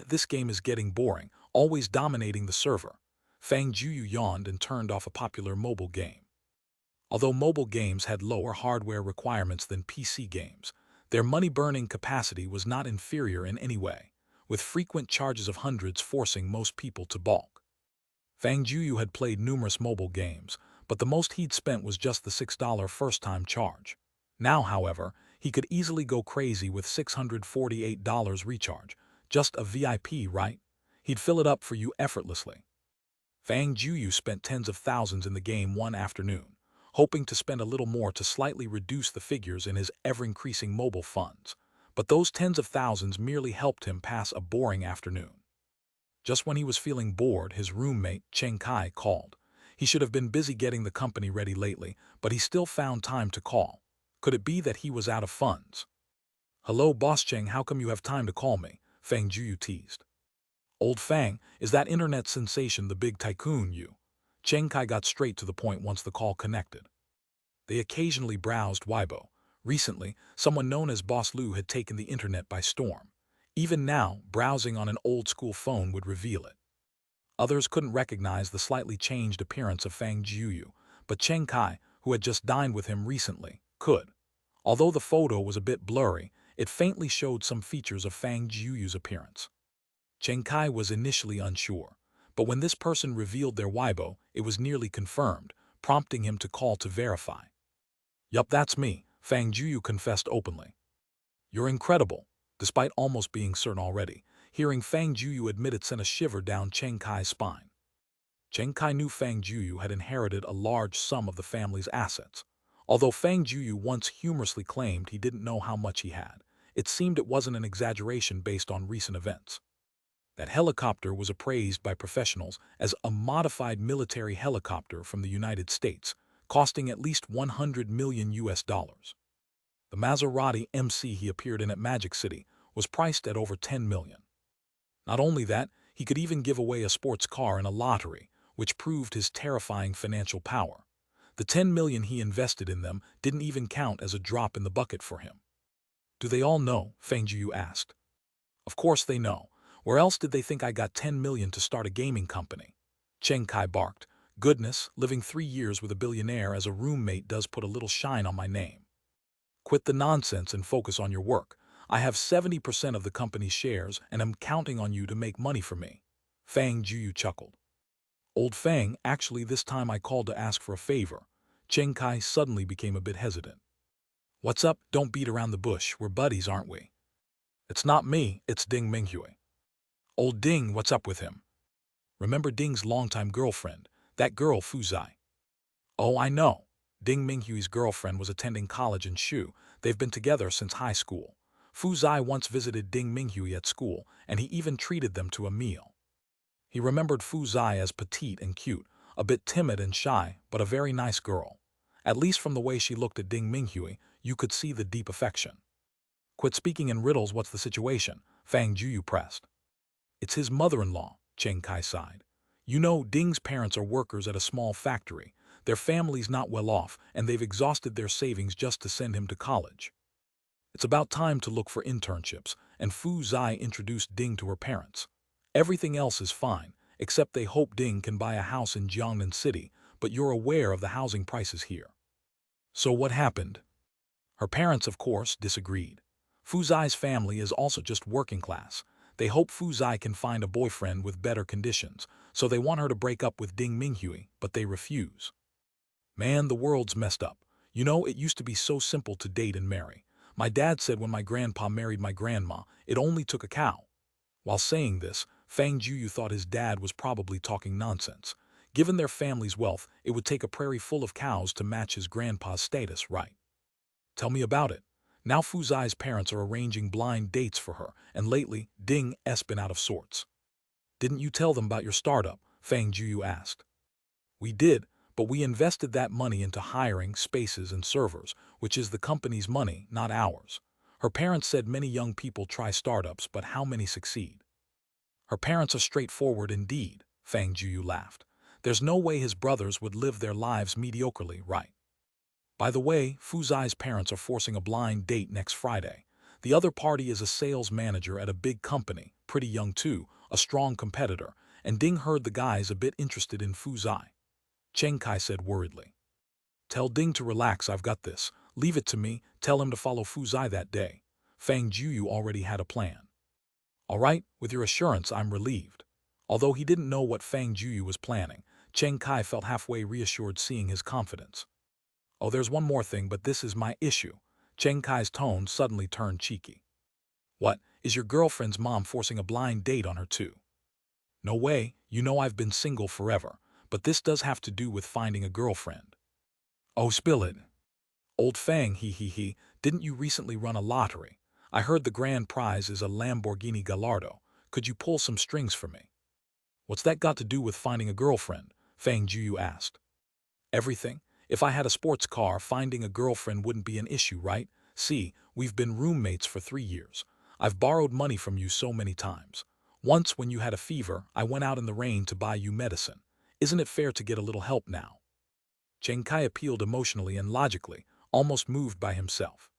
This game is getting boring, always dominating the server. Fang Jueyu yawned and turned off a popular mobile game. Although mobile games had lower hardware requirements than PC games, their money-burning capacity was not inferior in any way, with frequent charges of hundreds forcing most people to balk. Fang Jueyu had played numerous mobile games, but the most he'd spent was just the $6 first-time charge. Now, however, he could easily go crazy with $648 recharge. Just a VIP, right? He'd fill it up for you effortlessly. Fang Jueyu spent tens of thousands in the game one afternoon, hoping to spend a little more to slightly reduce the figures in his ever-increasing mobile funds. But those tens of thousands merely helped him pass a boring afternoon. Just when he was feeling bored, his roommate, Cheng Kai, called. He should have been busy getting the company ready lately, but he still found time to call. Could it be that he was out of funds? "Hello, Boss Cheng, how come you have time to call me?" Fang Jueyu teased. "Old Fang, is that internet sensation the big tycoon you?" Cheng Kai got straight to the point once the call connected. They occasionally browsed Weibo. Recently, someone known as Boss Lu had taken the internet by storm. Even now, browsing on an old-school phone would reveal it. Others couldn't recognize the slightly changed appearance of Fang Jueyu, but Cheng Kai, who had just dined with him recently, could. Although the photo was a bit blurry, it faintly showed some features of Fang Jueyu's appearance. Cheng Kai was initially unsure, but when this person revealed their Weibo, it was nearly confirmed, prompting him to call to verify. "Yup, that's me," Fang Jueyu confessed openly. "You're incredible." Despite almost being certain already, hearing Fang Jueyu admit it sent a shiver down Cheng Kai's spine. Cheng Kai knew Fang Jueyu had inherited a large sum of the family's assets. Although Fang Jueyu once humorously claimed he didn't know how much he had, it seemed it wasn't an exaggeration based on recent events. That helicopter was appraised by professionals as a modified military helicopter from the United States, costing at least $100 million. The Maserati MC he appeared in at Magic City was priced at over $10 million. Not only that, he could even give away a sports car in a lottery, which proved his terrifying financial power. The $10 million he invested in them didn't even count as a drop in the bucket for him. "Do they all know?" Fang Jueyu asked. "Of course they know. Where else did they think I got $10 million to start a gaming company?" Cheng Kai barked. "Goodness, living 3 years with a billionaire as a roommate does put a little shine on my name. Quit the nonsense and focus on your work. I have 70% of the company's shares and am counting on you to make money for me." Fang Jueyu chuckled. "Old Fang, actually this time I called to ask for a favor." Cheng Kai suddenly became a bit hesitant. "What's up? Don't beat around the bush. We're buddies, aren't we?" "It's not me, it's Ding Minghui." "Old Ding, what's up with him?" "Remember Ding's longtime girlfriend, that girl Fu Zai?" "Oh, I know. Ding Minghui's girlfriend was attending college in Shu. They've been together since high school. Fu Zai once visited Ding Minghui at school, and he even treated them to a meal." He remembered Fu Zai as petite and cute, a bit timid and shy, but a very nice girl. At least from the way she looked at Ding Minghui, you could see the deep affection. "Quit speaking in riddles, what's the situation?" Fang Jueyu pressed. "It's his mother-in-law," Cheng Kai sighed. "You know, Ding's parents are workers at a small factory. Their family's not well off, and they've exhausted their savings just to send him to college. It's about time to look for internships, and Fu Zai introduced Ding to her parents. Everything else is fine, except they hope Ding can buy a house in Jiangnan City, but you're aware of the housing prices here." "So what happened?" "Her parents, of course, disagreed. Fu Zai's family is also just working class. They hope Fu Zai can find a boyfriend with better conditions, so they want her to break up with Ding Minghui, but they refuse. Man, the world's messed up. You know, it used to be so simple to date and marry. My dad said when my grandpa married my grandma, it only took a cow." While saying this, Fang Jueyu thought his dad was probably talking nonsense. Given their family's wealth, it would take a prairie full of cows to match his grandpa's status, right? "Tell me about it." Now Fu Zai's parents are arranging blind dates for her, and lately, Ding's been out of sorts. "Didn't you tell them about your startup?" Fang Jueyu asked. "We did, but we invested that money into hiring, spaces, and servers, which is the company's money, not ours. Her parents said many young people try startups, but how many succeed?" "Her parents are straightforward indeed," Fang Jueyu laughed. "There's no way his brothers would live their lives mediocrely, right? By the way, Fu Zai's parents are forcing a blind date next Friday. The other party is a sales manager at a big company, pretty young too, a strong competitor, and Ding heard the guy's a bit interested in Fu Zai. Cheng Kai said worriedly. Tell Ding to relax, I've got this. Leave it to me, tell him to follow Fu Zai that day. Fang Jueyu already had a plan. All right, with your assurance, I'm relieved. Although he didn't know what Fang Jueyu was planning, Cheng Kai felt halfway reassured seeing his confidence. Oh, there's one more thing, but this is my issue. Cheng Kai's tone suddenly turned cheeky. What, is your girlfriend's mom forcing a blind date on her too? No way, you know I've been single forever, but this does have to do with finding a girlfriend. Oh, spill it. Old Fang, he, didn't you recently run a lottery? I heard the grand prize is a Lamborghini Gallardo. Could you pull some strings for me? What's that got to do with finding a girlfriend? Fang Jueyu asked. Everything. If I had a sports car, finding a girlfriend wouldn't be an issue, right? See, we've been roommates for 3 years. I've borrowed money from you so many times. Once, when you had a fever, I went out in the rain to buy you medicine. Isn't it fair to get a little help now? Cheng Kai appealed emotionally and logically, almost moved by himself.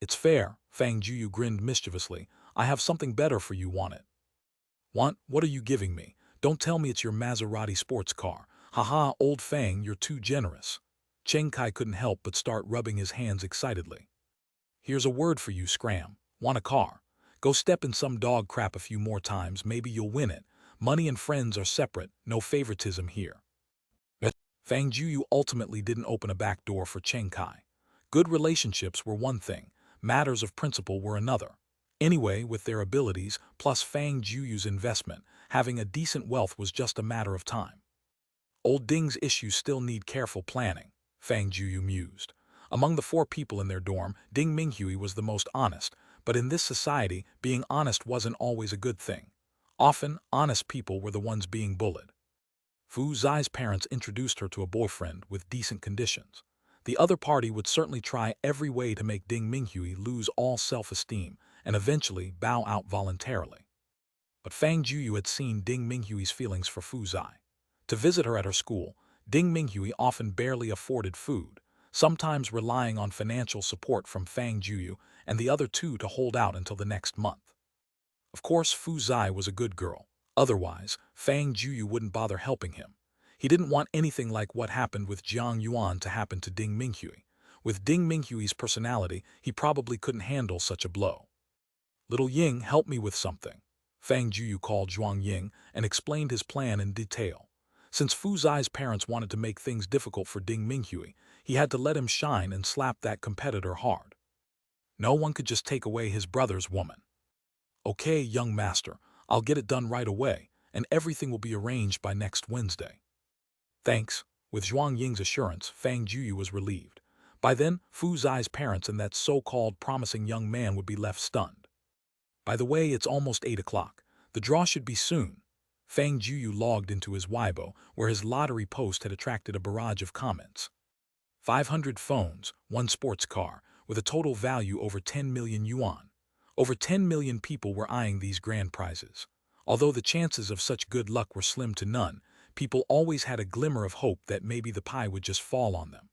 It's fair, Fang Jueyu grinned mischievously. I have something better for you, want it? Want? What are you giving me? Don't tell me it's your Maserati sports car. Haha, old Fang, you're too generous. Cheng Kai couldn't help but start rubbing his hands excitedly. Here's a word for you, Scram. Want a car? Go step in some dog crap a few more times, maybe you'll win it. Money and friends are separate, no favoritism here. Fang Jueyu ultimately didn't open a back door for Cheng Kai. Good relationships were one thing, matters of principle were another. Anyway, with their abilities, plus Fang Jueyu's investment, having a decent wealth was just a matter of time. Old Ding's issues still need careful planning, Fang Jueyu mused. Among the 4 people in their dorm, Ding Minghui was the most honest, but in this society, being honest wasn't always a good thing. Often, honest people were the ones being bullied. Fu Zai's parents introduced her to a boyfriend with decent conditions. The other party would certainly try every way to make Ding Minghui lose all self-esteem and eventually bow out voluntarily. But Fang Jueyu had seen Ding Minghui's feelings for Fu Zai. To visit her at her school, Ding Minghui often barely afforded food, sometimes relying on financial support from Fang Jueyu and the other 2 to hold out until the next month. Of course, Fu Zai was a good girl. Otherwise, Fang Jueyu wouldn't bother helping him. He didn't want anything like what happened with Jiang Yuan to happen to Ding Minghui. With Ding Minghui's personality, he probably couldn't handle such a blow. Little Ying, help me with something. Fang Jueyu called Zhuang Ying and explained his plan in detail. Since Fu Zai's parents wanted to make things difficult for Ding Minghui, he had to let him shine and slap that competitor hard. No one could just take away his brother's woman. Okay, young master, I'll get it done right away, and everything will be arranged by next Wednesday. Thanks. With Zhuang Ying's assurance, Fang Jueyu was relieved. By then, Fu Zai's parents and that so-called promising young man would be left stunned. By the way, it's almost 8 o'clock. The draw should be soon. Fang Jueyu logged into his Weibo, where his lottery post had attracted a barrage of comments. 500 phones, 1 sports car, with a total value over 10 million yuan. Over 10 million people were eyeing these grand prizes. Although the chances of such good luck were slim to none, people always had a glimmer of hope that maybe the pie would just fall on them.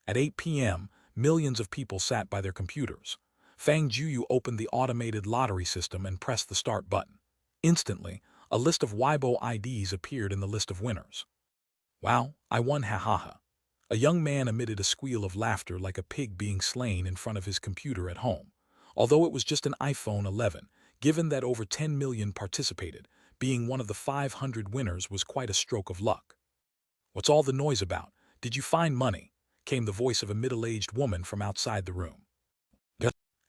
At 8 p.m., millions of people sat by their computers. Fang Jueyu opened the automated lottery system and pressed the start button. Instantly, a list of Weibo IDs appeared in the list of winners. Wow, I won, ha ha ha. A young man emitted a squeal of laughter like a pig being slain in front of his computer at home. Although it was just an iPhone 11, given that over 10 million participated, being one of the 500 winners was quite a stroke of luck. What's all the noise about? Did you find money? Came the voice of a middle-aged woman from outside the room.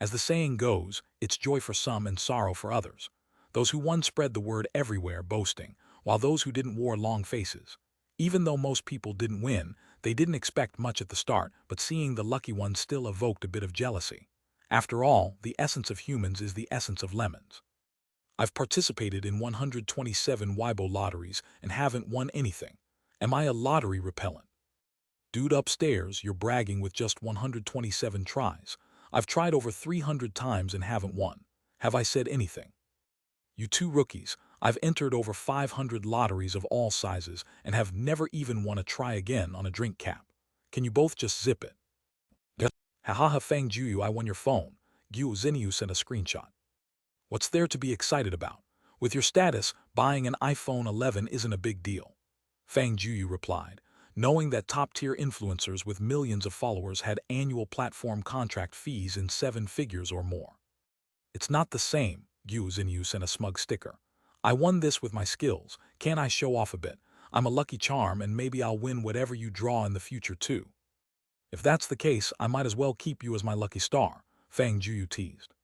As the saying goes, it's joy for some and sorrow for others. Those who won spread the word everywhere, boasting, while those who didn't wore long faces. Even though most people didn't win, they didn't expect much at the start, but seeing the lucky ones still evoked a bit of jealousy. After all, the essence of humans is the essence of lemons. I've participated in 127 Weibo lotteries and haven't won anything. Am I a lottery repellent? Dude upstairs, you're bragging with just 127 tries. I've tried over 300 times and haven't won. Have I said anything? You 2 rookies, I've entered over 500 lotteries of all sizes and have never even won a try again on a drink cap. Can you both just zip it? Ha ha ha, Fang Jueyu, I won your phone. Gogh sent a screenshot. What's there to be excited about? With your status, buying an iPhone 11 isn't a big deal. Fang Jueyu replied, knowing that top-tier influencers with millions of followers had annual platform contract fees in 7 figures or more. It's not the same, Gogh sent a smug sticker. I won this with my skills. Can't I show off a bit? I'm a lucky charm and maybe I'll win whatever you draw in the future too. If that's the case, I might as well keep you as my lucky star, Fang Jueyu teased.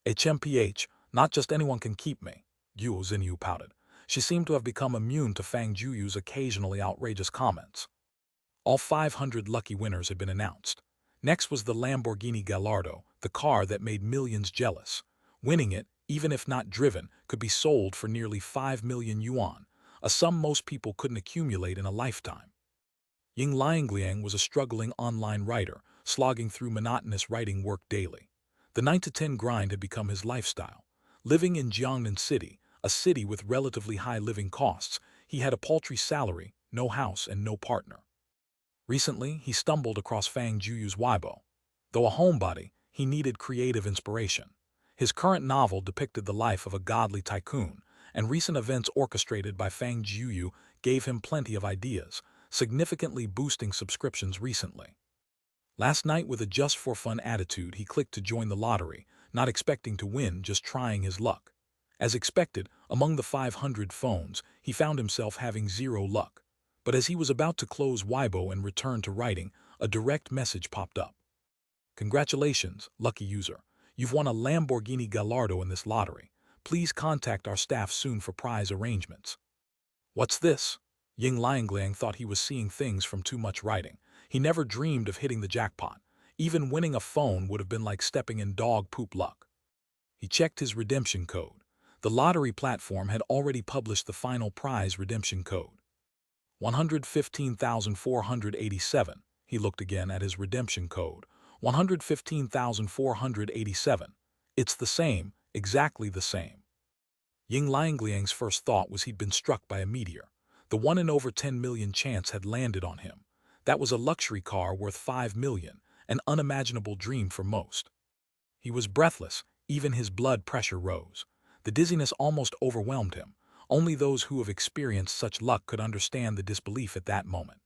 HMPH, not just anyone can keep me, Gogh pouted. She seemed to have become immune to Fang Jueyu's occasionally outrageous comments. All 500 lucky winners had been announced. Next was the Lamborghini Gallardo, the car that made millions jealous. Winning it, even if not driven, could be sold for nearly 5 million yuan, a sum most people couldn't accumulate in a lifetime. Ying Liangliang was a struggling online writer, slogging through monotonous writing work daily. The 9-to-10 grind had become his lifestyle. Living in Jiangnan City, a city with relatively high living costs, he had a paltry salary, no house, and no partner. Recently, he stumbled across Fang Jueyu's Weibo. Though a homebody, he needed creative inspiration. His current novel depicted the life of a godly tycoon, and recent events orchestrated by Fang Jueyu gave him plenty of ideas, significantly boosting subscriptions recently. Last night, with a just-for-fun attitude, he clicked to join the lottery, not expecting to win, just trying his luck. As expected, among the 500 phones, he found himself having zero luck. But as he was about to close Weibo and return to writing, a direct message popped up. Congratulations, lucky user. You've won a Lamborghini Gallardo in this lottery. Please contact our staff soon for prize arrangements. What's this? Ying Liangliang thought he was seeing things from too much writing. He never dreamed of hitting the jackpot. Even winning a phone would have been like stepping in dog poop luck. He checked his redemption code. The lottery platform had already published the final prize redemption code. 115,487. He looked again at his redemption code. 115,487. It's the same, exactly the same. Ying Liangliang's first thought was he'd been struck by a meteor. The 1 in over 10 million chance had landed on him. That was a luxury car worth 5 million, an unimaginable dream for most. He was breathless, even his blood pressure rose. The dizziness almost overwhelmed him. Only those who have experienced such luck could understand the disbelief at that moment.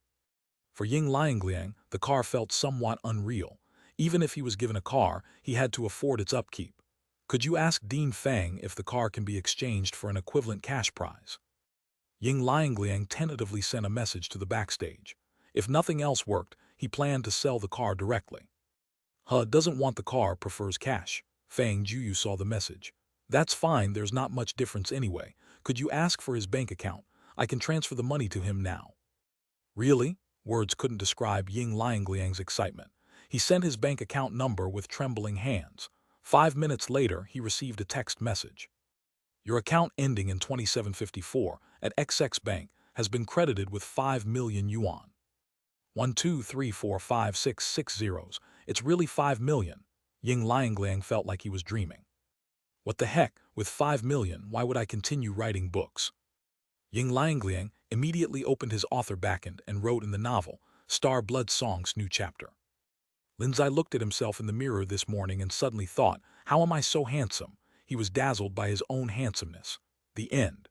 For Ying Liangliang, the car felt somewhat unreal. Even if he was given a car, he had to afford its upkeep. Could you ask Dean Fang if the car can be exchanged for an equivalent cash prize? Ying Liangliang tentatively sent a message to the backstage. If nothing else worked, he planned to sell the car directly. Doesn't want the car, prefers cash. Fang Jueyu saw the message. That's fine, there's not much difference anyway. Could you ask for his bank account? I can transfer the money to him now. Really? Words couldn't describe Ying Liangliang's excitement. He sent his bank account number with trembling hands. 5 minutes later, he received a text message. Your account ending in 2754 at XX Bank has been credited with 5 million yuan. 1, 2, 3, 4, 5, 6, 6 zeros. It's really 5 million. Ying Liangliang felt like he was dreaming. What the heck, with 5 million, why would I continue writing books? Ying Liangliang immediately opened his author backend and wrote in the novel, Star Blood Song's new chapter. Linzai looked at himself in the mirror this morning and suddenly thought, how am I so handsome? He was dazzled by his own handsomeness. The end.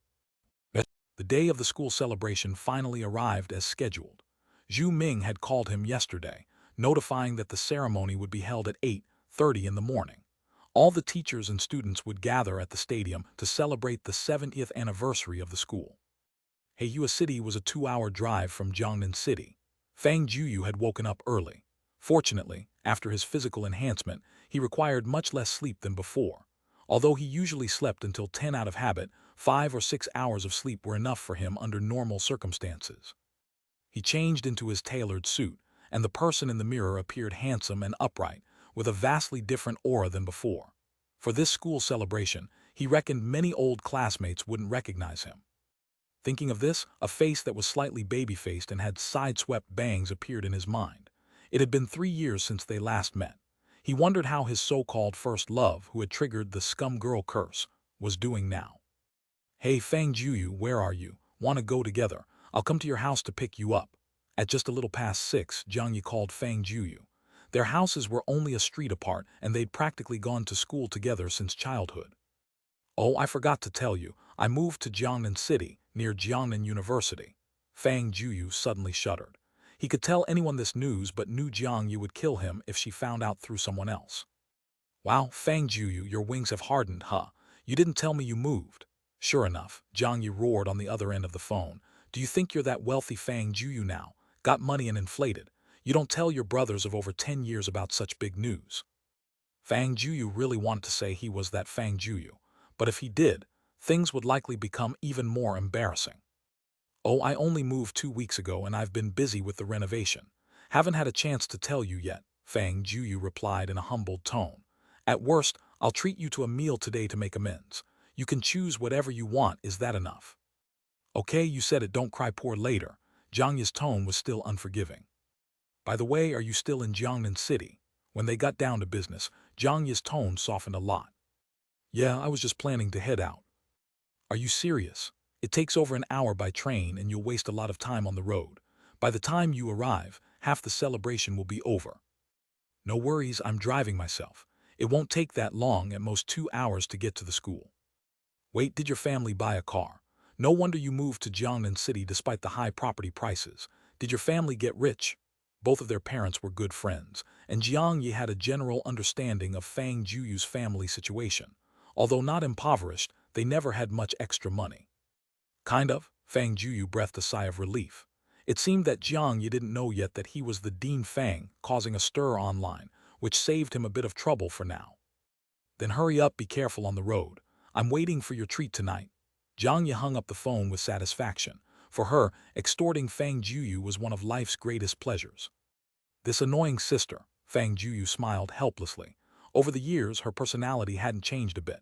The day of the school celebration finally arrived as scheduled. Zhu Ming had called him yesterday, notifying that the ceremony would be held at 8:30 in the morning. All the teachers and students would gather at the stadium to celebrate the 70th anniversary of the school. Heiyue City was a 2-hour drive from Jiangnan City. Fang Jueyu had woken up early. Fortunately, after his physical enhancement, he required much less sleep than before. Although he usually slept until 10 out of habit, 5 or 6 hours of sleep were enough for him under normal circumstances. He changed into his tailored suit, and the person in the mirror appeared handsome and upright, with a vastly different aura than before. For this school celebration, he reckoned many old classmates wouldn't recognize him. Thinking of this, a face that was slightly baby-faced and had side-swept bangs appeared in his mind. It had been 3 years since they last met. He wondered how his so-called first love, who had triggered the scum girl curse, was doing now. Hey Fang Jueyu, where are you? Wanna go together? I'll come to your house to pick you up. At just a little past 6, Jiang Yi called Fang Jueyu. Their houses were only a street apart, and they'd practically gone to school together since childhood. Oh, I forgot to tell you, I moved to Jiangnan City, near Jiangnan University. Fang Jueyu suddenly shuddered. He could tell anyone this news but knew Jiang Yu would kill him if she found out through someone else. Wow, Fang Jueyu, your wings have hardened, huh? You didn't tell me you moved. Sure enough, Jiang Yu roared on the other end of the phone. Do you think you're that wealthy Fang Jueyu now? Got money and inflated. You don't tell your brothers of over 10 years about such big news. Fang Jueyu really wanted to say he was that Fang Jueyu, but if he did, things would likely become even more embarrassing. Oh, I only moved 2 weeks ago and I've been busy with the renovation. Haven't had a chance to tell you yet, Fang Jueyu replied in a humbled tone. At worst, I'll treat you to a meal today to make amends. You can choose whatever you want, is that enough? Okay, you said it, don't cry poor later. Jiang Yi's tone was still unforgiving. By the way, are you still in Jiangnan City? When they got down to business, Jiang Yi's tone softened a lot. Yeah, I was just planning to head out. Are you serious? It takes over an hour by train and you'll waste a lot of time on the road. By the time you arrive, half the celebration will be over. No worries, I'm driving myself. It won't take that long, at most 2 hours to get to the school. Wait, did your family buy a car? No wonder you moved to Jiangnan City despite the high property prices. Did your family get rich? Both of their parents were good friends, and Jiang Yi had a general understanding of Fang Jueyu's family situation. Although not impoverished, they never had much extra money. Kind of, Fang Jueyu breathed a sigh of relief. It seemed that Jiang Yi didn't know yet that he was the Dean Fang, causing a stir online, which saved him a bit of trouble for now. Then hurry up, be careful on the road. I'm waiting for your treat tonight. Jiang Yi hung up the phone with satisfaction. For her, extorting Fang Jueyu was one of life's greatest pleasures. This annoying sister, Fang Jueyu smiled helplessly. Over the years, her personality hadn't changed a bit.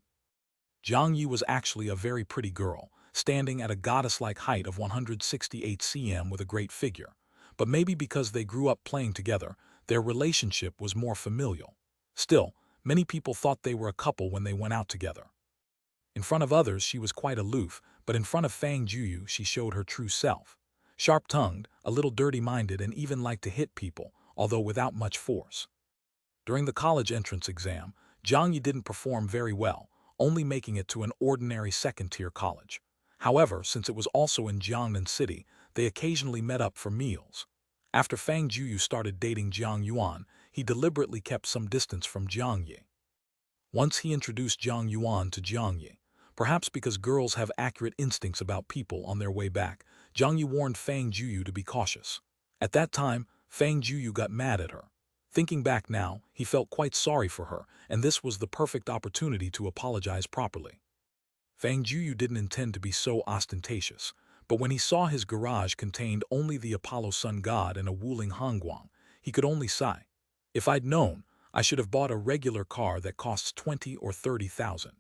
Jiang Yi was actually a very pretty girl, standing at a goddess-like height of 168 cm with a great figure. But maybe because they grew up playing together, their relationship was more familial. Still, many people thought they were a couple when they went out together. In front of others, she was quite aloof, but in front of Fang Jueyu, she showed her true self. Sharp-tongued, a little dirty-minded, and even liked to hit people, although without much force. During the college entrance exam, Jiang Yi didn't perform very well, only making it to an ordinary second-tier college. However, since it was also in Jiangnan City, they occasionally met up for meals. After Fang Jueyu started dating Jiang Yuan, he deliberately kept some distance from Jiang Yi. Once he introduced Jiang Yuan to Jiang Yi. Perhaps because girls have accurate instincts about people on their way back, Jiang Yi warned Fang Jueyu to be cautious. At that time, Fang Jueyu got mad at her. Thinking back now, he felt quite sorry for her, and this was the perfect opportunity to apologize properly. Fang Jueyu didn't intend to be so ostentatious, but when he saw his garage contained only the Apollo sun god and a Wuling Hongguang, he could only sigh. If I'd known, I should have bought a regular car that costs 20 or 30,000.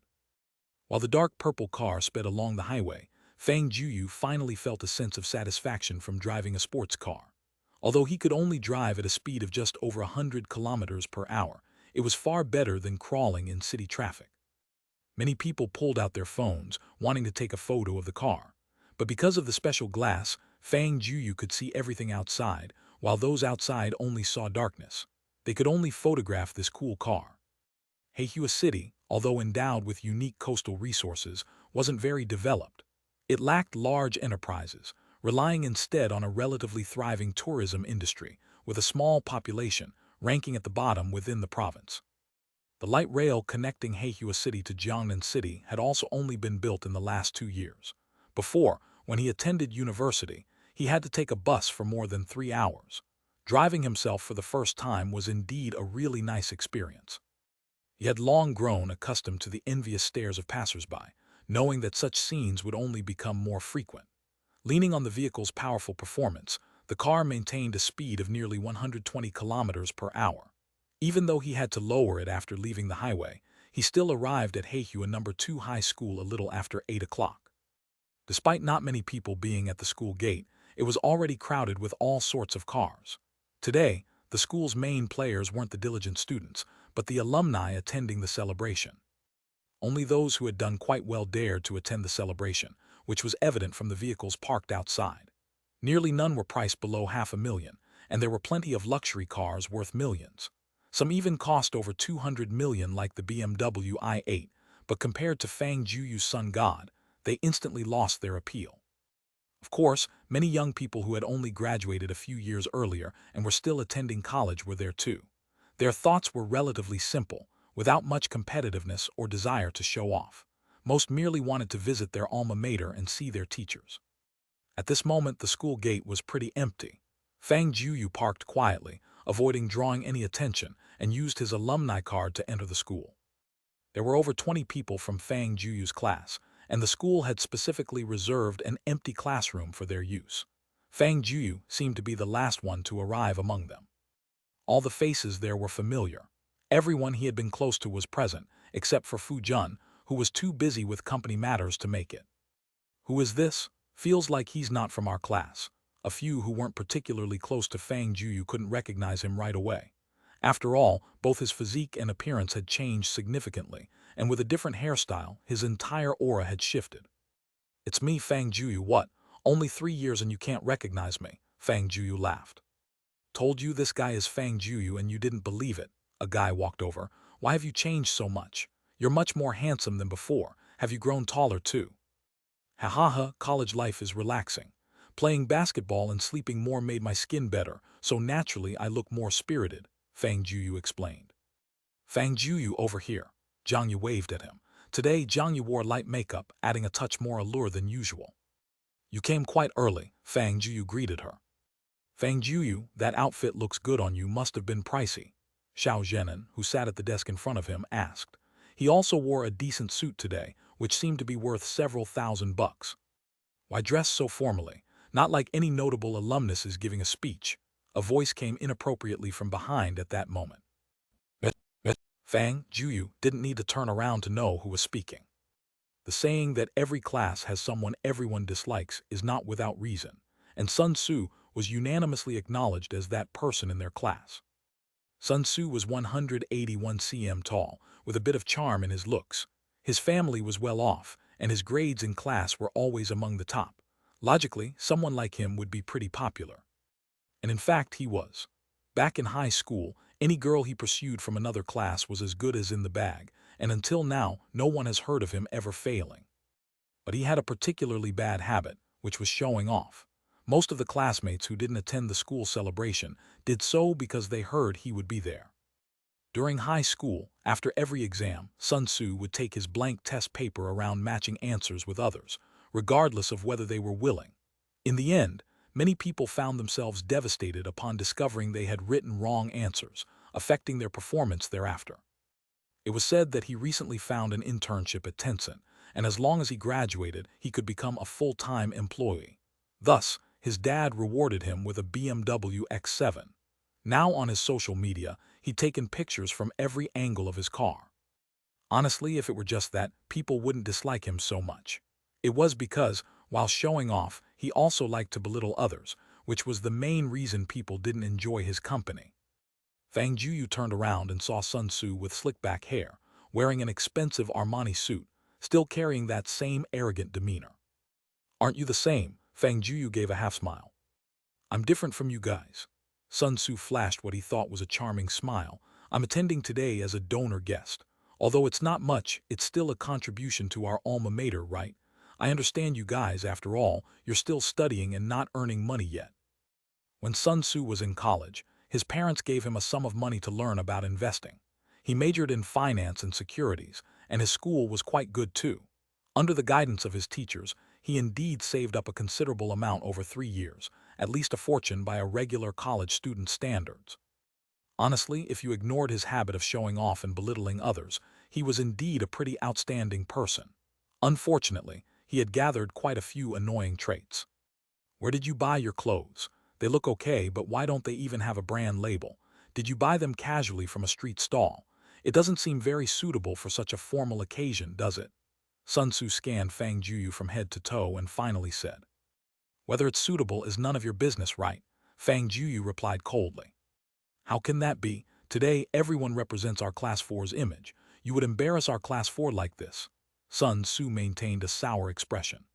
While the dark purple car sped along the highway, Fang Jueyu finally felt a sense of satisfaction from driving a sports car. Although he could only drive at a speed of just over 100 kilometers per hour, it was far better than crawling in city traffic. Many people pulled out their phones, wanting to take a photo of the car. But because of the special glass, Fang Jueyu could see everything outside, while those outside only saw darkness. They could only photograph this cool car. Haehua City, although endowed with unique coastal resources, wasn't very developed. It lacked large enterprises, relying instead on a relatively thriving tourism industry, with a small population, ranking at the bottom within the province. The light rail connecting Haehua City to Jiangnan City had also only been built in the last 2 years. Before, when he attended university, he had to take a bus for more than 3 hours. Driving himself for the first time was indeed a really nice experience. He had long grown accustomed to the envious stares of passers-by, knowing that such scenes would only become more frequent. Leaning on the vehicle's powerful performance, the car maintained a speed of nearly 120 kilometers per hour. Even though he had to lower it after leaving the highway, he still arrived at Haehua No. 2 High School a little after 8 o'clock. Despite not many people being at the school gate, it was already crowded with all sorts of cars. Today, the school's main players weren't the diligent students, but the alumni attending the celebration. Only those who had done quite well dared to attend the celebration, which was evident from the vehicles parked outside. Nearly none were priced below $500,000, and there were plenty of luxury cars worth millions. Some even cost over 200 million like the BMW i8, but compared to Fang Jueyu's Sun God, they instantly lost their appeal. Of course, many young people who had only graduated a few years earlier and were still attending college were there too. Their thoughts were relatively simple, without much competitiveness or desire to show off. Most merely wanted to visit their alma mater and see their teachers. At this moment, the school gate was pretty empty. Fang Jueyu parked quietly, avoiding drawing any attention, and used his alumni card to enter the school. There were over 20 people from Fang Jueyu's class, and the school had specifically reserved an empty classroom for their use. Fang Jueyu seemed to be the last one to arrive among them. All the faces there were familiar. Everyone he had been close to was present, except for Fu Jun, who was too busy with company matters to make it. Who is this? Feels like he's not from our class. A few who weren't particularly close to Fang Jueyu couldn't recognize him right away. After all, both his physique and appearance had changed significantly, and with a different hairstyle, his entire aura had shifted. It's me, Fang Jueyu. What? Only 3 years and you can't recognize me? Fang Jueyu laughed. Told you this guy is Fang Jueyu and you didn't believe it. A guy walked over. Why have you changed so much? You're much more handsome than before. Have you grown taller too? Ha ha ha, college life is relaxing. Playing basketball and sleeping more made my skin better, so naturally I look more spirited, Fang Jueyu explained. Fang Jueyu, over here. Jiang Yu waved at him. Today, Jiang Yu wore light makeup, adding a touch more allure than usual. You came quite early, Fang Jueyu greeted her. Fang Jueyu, that outfit looks good on you, must have been pricey. Xiao Zhenan, who sat at the desk in front of him, asked. He also wore a decent suit today, which seemed to be worth several $1,000s. Why dress so formally? Not like any notable alumnus is giving a speech. A voice came inappropriately from behind at that moment. Fang Jueyu didn't need to turn around to know who was speaking. The saying that every class has someone everyone dislikes is not without reason, and Sun Tzu was unanimously acknowledged as that person in their class. Sun Tzu was 181 cm tall, with a bit of charm in his looks. His family was well off, and his grades in class were always among the top. Logically, someone like him would be pretty popular. And in fact, he was. Back in high school, any girl he pursued from another class was as good as in the bag, and until now, no one has heard of him ever failing. But he had a particularly bad habit, which was showing off. Most of the classmates who didn't attend the school celebration did so because they heard he would be there. During high school, after every exam, Sun Tzu would take his blank test paper around matching answers with others, regardless of whether they were willing. In the end, many people found themselves devastated upon discovering they had written wrong answers, affecting their performance thereafter. It was said that he recently found an internship at Tencent, and as long as he graduated, he could become a full-time employee. Thus, his dad rewarded him with a BMW X7. Now on his social media, he'd taken pictures from every angle of his car. Honestly, if it were just that, people wouldn't dislike him so much. It was because, while showing off, he also liked to belittle others, which was the main reason people didn't enjoy his company. Fang Jueyu turned around and saw Sun Tzu with slick-back hair, wearing an expensive Armani suit, still carrying that same arrogant demeanor. Aren't you the same? Fang Jueyu gave a half-smile. I'm different from you guys. Sun Tzu flashed what he thought was a charming smile. I'm attending today as a donor guest. Although it's not much, it's still a contribution to our alma mater, right? I understand you guys, after all, you're still studying and not earning money yet. When Sun Tzu was in college, his parents gave him a sum of money to learn about investing. He majored in finance and securities, and his school was quite good too. Under the guidance of his teachers, he indeed saved up a considerable amount over 3 years, at least a fortune by a regular college student's standards. Honestly, if you ignored his habit of showing off and belittling others, he was indeed a pretty outstanding person. Unfortunately, he had gathered quite a few annoying traits. Where did you buy your clothes? They look okay, but why don't they even have a brand label? Did you buy them casually from a street stall? It doesn't seem very suitable for such a formal occasion, does it? Sun Tzu scanned Fang Jueyu from head to toe and finally said, Whether it's suitable is none of your business, right? Fang Jueyu replied coldly. How can that be? Today, everyone represents our Class 4's image. You would embarrass our Class 4 like this. Sun Tzu maintained a sour expression.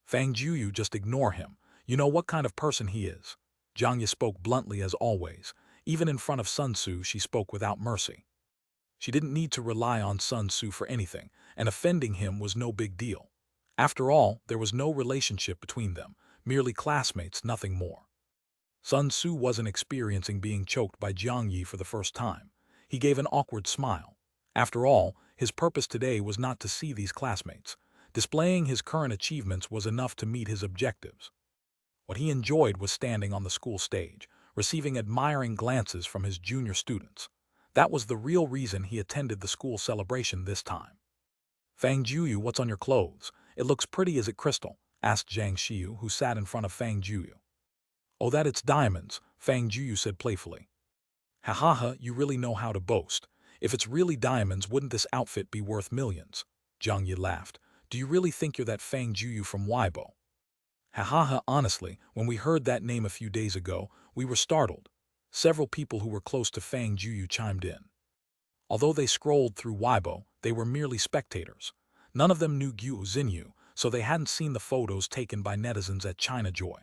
Fang Jueyu, just ignore him. You know what kind of person he is. Jiang Yu spoke bluntly as always. Even in front of Sun Tzu, she spoke without mercy. She didn't need to rely on Sun Tzu for anything, and offending him was no big deal. After all, there was no relationship between them, merely classmates, nothing more. Sun Tzu wasn't experiencing being choked by Jiang Yi for the first time. He gave an awkward smile. After all, his purpose today was not to see these classmates. Displaying his current achievements was enough to meet his objectives. What he enjoyed was standing on the school stage, receiving admiring glances from his junior students. That was the real reason he attended the school celebration this time. Fang Jueyu, what's on your clothes? It looks pretty, is it crystal? Asked Zhang Xiu, who sat in front of Fang Jueyu. Oh, that it's diamonds, Fang Jueyu said playfully. Ha ha ha, you really know how to boast. If it's really diamonds, wouldn't this outfit be worth millions? Jiang Yi laughed. Do you really think you're that Fang Jueyu from Weibo? Ha ha ha, honestly, when we heard that name a few days ago, we were startled. Several people who were close to Fang Jueyu chimed in. Although they scrolled through Weibo, they were merely spectators. None of them knew Gogh Xinyu, so they hadn't seen the photos taken by netizens at China Joy.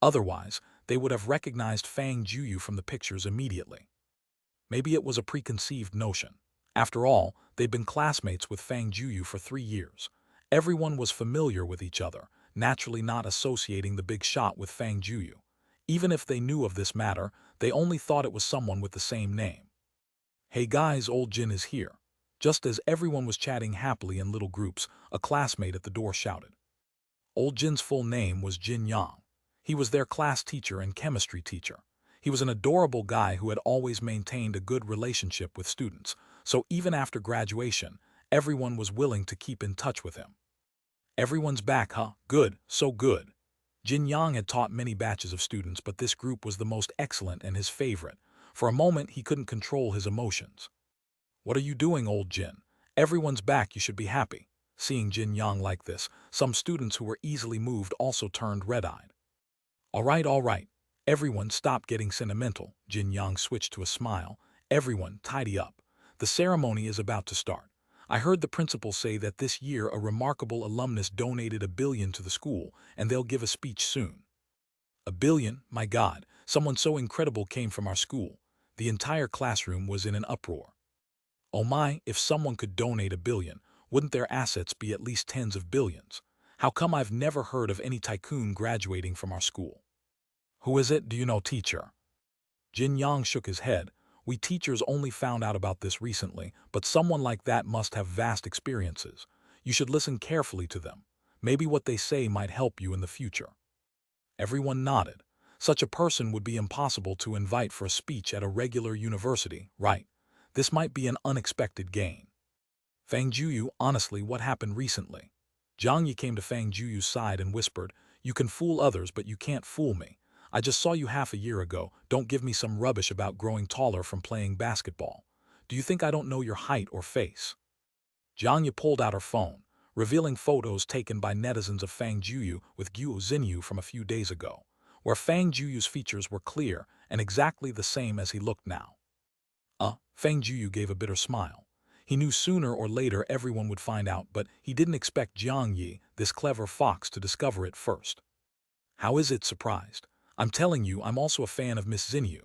Otherwise, they would have recognized Fang Jueyu from the pictures immediately. Maybe it was a preconceived notion. After all, they'd been classmates with Fang Jueyu for 3 years. Everyone was familiar with each other, naturally not associating the big shot with Fang Jueyu. Even if they knew of this matter, they only thought it was someone with the same name. Hey guys, old Jin is here. Just as everyone was chatting happily in little groups, a classmate at the door shouted. Old Jin's full name was Jin Yang. He was their class teacher and chemistry teacher. He was an adorable guy who had always maintained a good relationship with students, so even after graduation, everyone was willing to keep in touch with him. Everyone's back, huh? Good, so good. Jin Yang had taught many batches of students, but this group was the most excellent and his favorite. For a moment, he couldn't control his emotions. What are you doing, old Jin? Everyone's back, you should be happy. Seeing Jin Yang like this, some students who were easily moved also turned red-eyed. All right. Everyone stop getting sentimental. Jin Yang switched to a smile. Everyone, tidy up. The ceremony is about to start. I heard the principal say that this year a remarkable alumnus donated $1 billion to the school, and they'll give a speech soon. $1 billion? My God, someone so incredible came from our school. The entire classroom was in an uproar. Oh my, if someone could donate $1 billion, wouldn't their assets be at least tens of billions? How come I've never heard of any tycoon graduating from our school? Who is it, do you know, teacher? Jin Yang shook his head. We teachers only found out about this recently, but someone like that must have vast experiences. You should listen carefully to them. Maybe what they say might help you in the future. Everyone nodded. Such a person would be impossible to invite for a speech at a regular university, right? This might be an unexpected gain. Fang Jueyu, honestly, what happened recently? Jiang Yi came to Fang Jueyu's side and whispered, You can fool others, but you can't fool me. I just saw you half a year ago. Don't give me some rubbish about growing taller from playing basketball. Do you think I don't know your height or face? Jiang Yi pulled out her phone, revealing photos taken by netizens of Fang Jueyu with Gogh Xinyu from a few days ago, where Fang Jueyu's features were clear and exactly the same as he looked now. Fang Jueyu gave a bitter smile. He knew sooner or later everyone would find out, but he didn't expect Jiang Yi, this clever fox, to discover it first. How is it, surprised? I'm telling you, I'm also a fan of Miss Xinyu.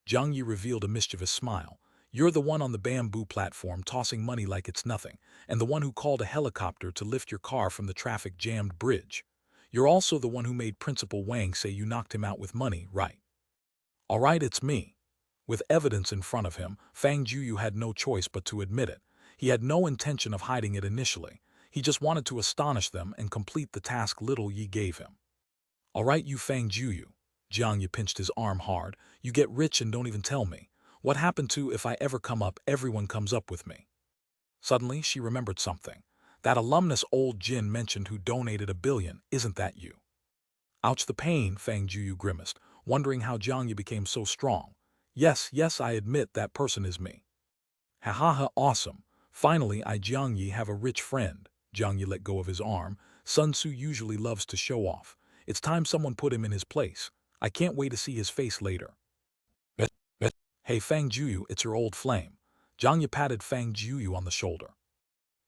Jiang Yi revealed a mischievous smile. You're the one on the bamboo platform tossing money like it's nothing, and the one who called a helicopter to lift your car from the traffic-jammed bridge. You're also the one who made Principal Wang say you knocked him out with money, right? All right, it's me. With evidence in front of him, Fang Jueyu had no choice but to admit it. He had no intention of hiding it initially. He just wanted to astonish them and complete the task Little Yi gave him. All right, you Fang Jueyu. Jiang Yi pinched his arm hard. You get rich and don't even tell me. What happened to if I ever come up, everyone comes up with me? Suddenly, she remembered something. That alumnus old Jin mentioned who donated $1 billion, isn't that you? Ouch, the pain, Fang Jueyu grimaced, wondering how Jiang Yi became so strong. Yes, I admit that person is me. Ha ha ha, awesome. Finally, Jiang Yi have a rich friend. Jiang Yi let go of his arm. Sun Tzu usually loves to show off. It's time someone put him in his place. I can't wait to see his face later. Hey Fang Jueyu, it's your old flame. Jiang Yi patted Fang Jueyu on the shoulder.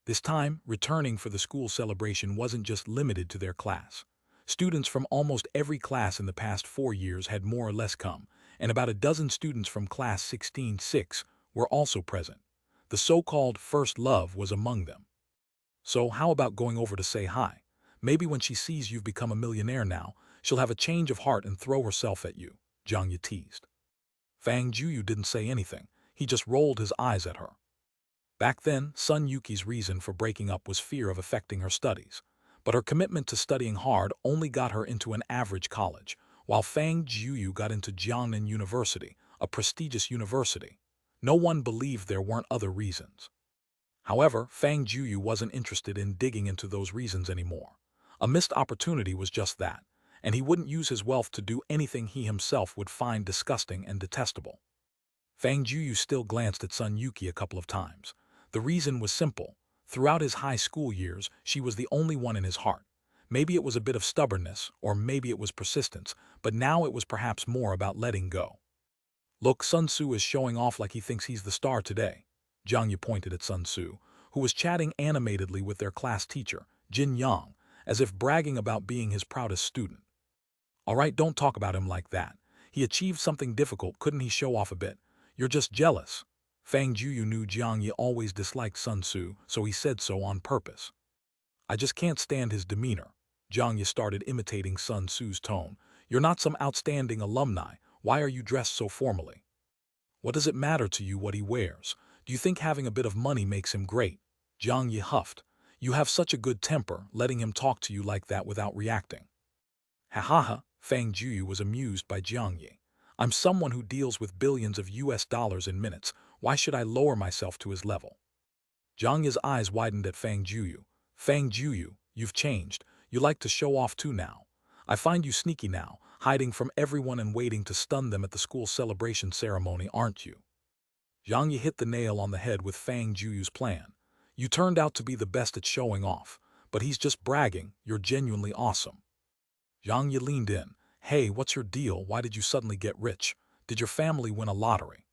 This time, returning for the school celebration wasn't just limited to their class. Students from almost every class in the past 4 years had more or less come, and about a dozen students from class 16-6 were also present. The so-called first love was among them. So how about going over to say hi? Maybe when she sees you've become a millionaire now, she'll have a change of heart and throw herself at you, Jiang Yi teased. Fang Jueyu didn't say anything. He just rolled his eyes at her. Back then, Sun Yuki's reason for breaking up was fear of affecting her studies. But her commitment to studying hard only got her into an average college, while Fang Jueyu got into Jiangnan University, a prestigious university. No one believed there weren't other reasons. However, Fang Jueyu wasn't interested in digging into those reasons anymore. A missed opportunity was just that, and he wouldn't use his wealth to do anything he himself would find disgusting and detestable. Fang Jueyu still glanced at Sun Yuki a couple of times. The reason was simple. Throughout his high school years, she was the only one in his heart. Maybe it was a bit of stubbornness, or maybe it was persistence, but now it was perhaps more about letting go. Look, Sun Tzu is showing off like he thinks he's the star today. Jiang Yi pointed at Sun Tzu, who was chatting animatedly with their class teacher, Jin Yang, as if bragging about being his proudest student. All right, don't talk about him like that. He achieved something difficult, couldn't he show off a bit? You're just jealous. Fang Jueyu knew Jiang Yi always disliked Sun Tzu, so he said so on purpose. I just can't stand his demeanor. Jiang Yi started imitating Sun Tzu's tone. You're not some outstanding alumni. Why are you dressed so formally? What does it matter to you what he wears? Do you think having a bit of money makes him great? Jiang Yi huffed. You have such a good temper, letting him talk to you like that without reacting. Ha ha ha, Fang Jueyu was amused by Jiang Yi. I'm someone who deals with billions of US dollars in minutes. Why should I lower myself to his level? Jiang Yi's eyes widened at Fang Jueyu. Fang Jueyu, you've changed. You like to show off too now. I find you sneaky now, hiding from everyone and waiting to stun them at the school celebration ceremony, aren't you? Jiang Yi hit the nail on the head with Fang Jueyu's plan. You turned out to be the best at showing off, but he's just bragging. You're genuinely awesome. Jiang Yi leaned in. Hey, what's your deal? Why did you suddenly get rich? Did your family win a lottery?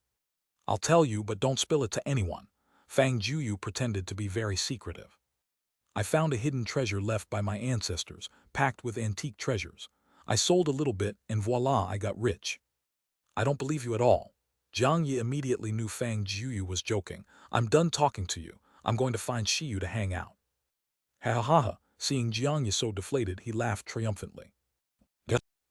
I'll tell you, but don't spill it to anyone. Fang Jueyu pretended to be very secretive. I found a hidden treasure left by my ancestors, packed with antique treasures. I sold a little bit, and voila, I got rich. I don't believe you at all. Jiang Yi immediately knew Fang Jueyu was joking. I'm done talking to you. I'm going to find Shiyu to hang out. Ha ha ha ha. Seeing Jiang Yi so deflated, he laughed triumphantly.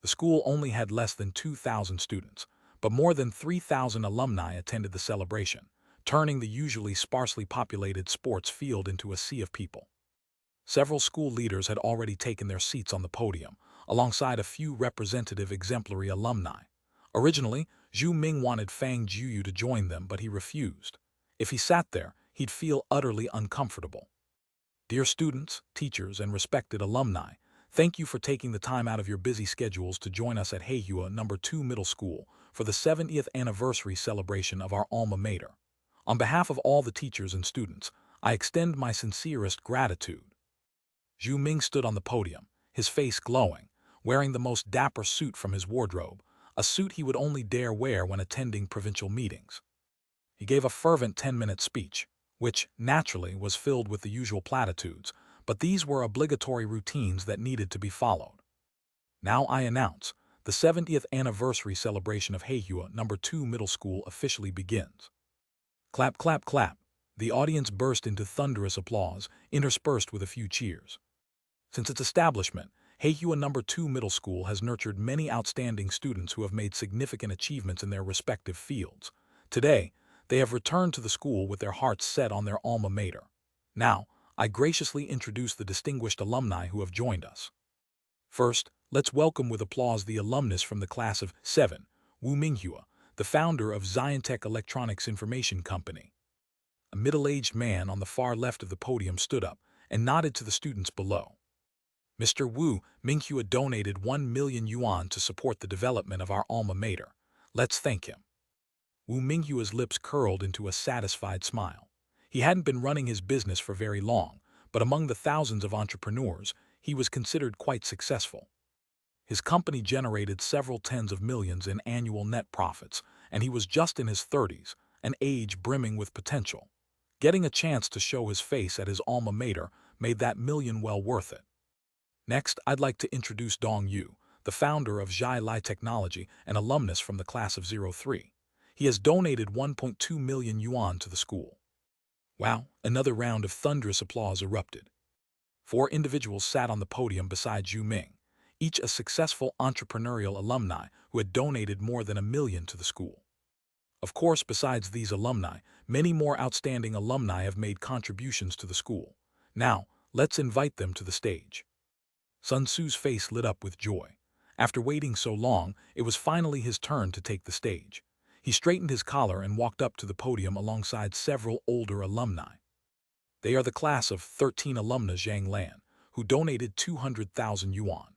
The school only had less than 2,000 students, but more than 3,000 alumni attended the celebration, turning the usually sparsely populated sports field into a sea of people. Several school leaders had already taken their seats on the podium, alongside a few representative exemplary alumni. Originally, Zhu Ming wanted Fang Jueyu to join them, but he refused. If he sat there, he'd feel utterly uncomfortable. Dear students, teachers, and respected alumni, thank you for taking the time out of your busy schedules to join us at Heihua No. 2 Middle School for the 70th anniversary celebration of our alma mater. On behalf of all the teachers and students, I extend my sincerest gratitude. Zhu Ming stood on the podium, his face glowing, wearing the most dapper suit from his wardrobe, a suit he would only dare wear when attending provincial meetings. He gave a fervent 10-minute speech, which, naturally, was filled with the usual platitudes, but these were obligatory routines that needed to be followed. Now I announce, the 70th anniversary celebration of Heihua No. 2 Middle School officially begins. Clap, clap, clap. The audience burst into thunderous applause, interspersed with a few cheers. Since its establishment, Heihua No. 2 Middle School has nurtured many outstanding students who have made significant achievements in their respective fields. Today, they have returned to the school with their hearts set on their alma mater. Now, I graciously introduce the distinguished alumni who have joined us. First, let's welcome with applause the alumnus from the class of 7, Wu Minghua, the founder of Xiantech Electronics Information Company. A middle-aged man on the far left of the podium stood up and nodded to the students below. Mr. Wu Minghua donated 1 million yuan to support the development of our alma mater. Let's thank him. Wu Minghua's lips curled into a satisfied smile. He hadn't been running his business for very long, but among the thousands of entrepreneurs, he was considered quite successful. His company generated several tens of millions in annual net profits, and he was just in his 30s, an age brimming with potential. Getting a chance to show his face at his alma mater made that million well worth it. Next, I'd like to introduce Dong Yu, the founder of Jade Technology and alumnus from the class of '03. He has donated 1.2 million yuan to the school. Wow, another round of thunderous applause erupted. 4 individuals sat on the podium beside Zhu Ming, each a successful entrepreneurial alumni who had donated more than 1 million to the school. Of course, besides these alumni, many more outstanding alumni have made contributions to the school. Now, let's invite them to the stage. Sun Tzu's face lit up with joy. After waiting so long, it was finally his turn to take the stage. He straightened his collar and walked up to the podium alongside several older alumni. They are the class of 13 alumna Zhang Lan, who donated 200,000 yuan.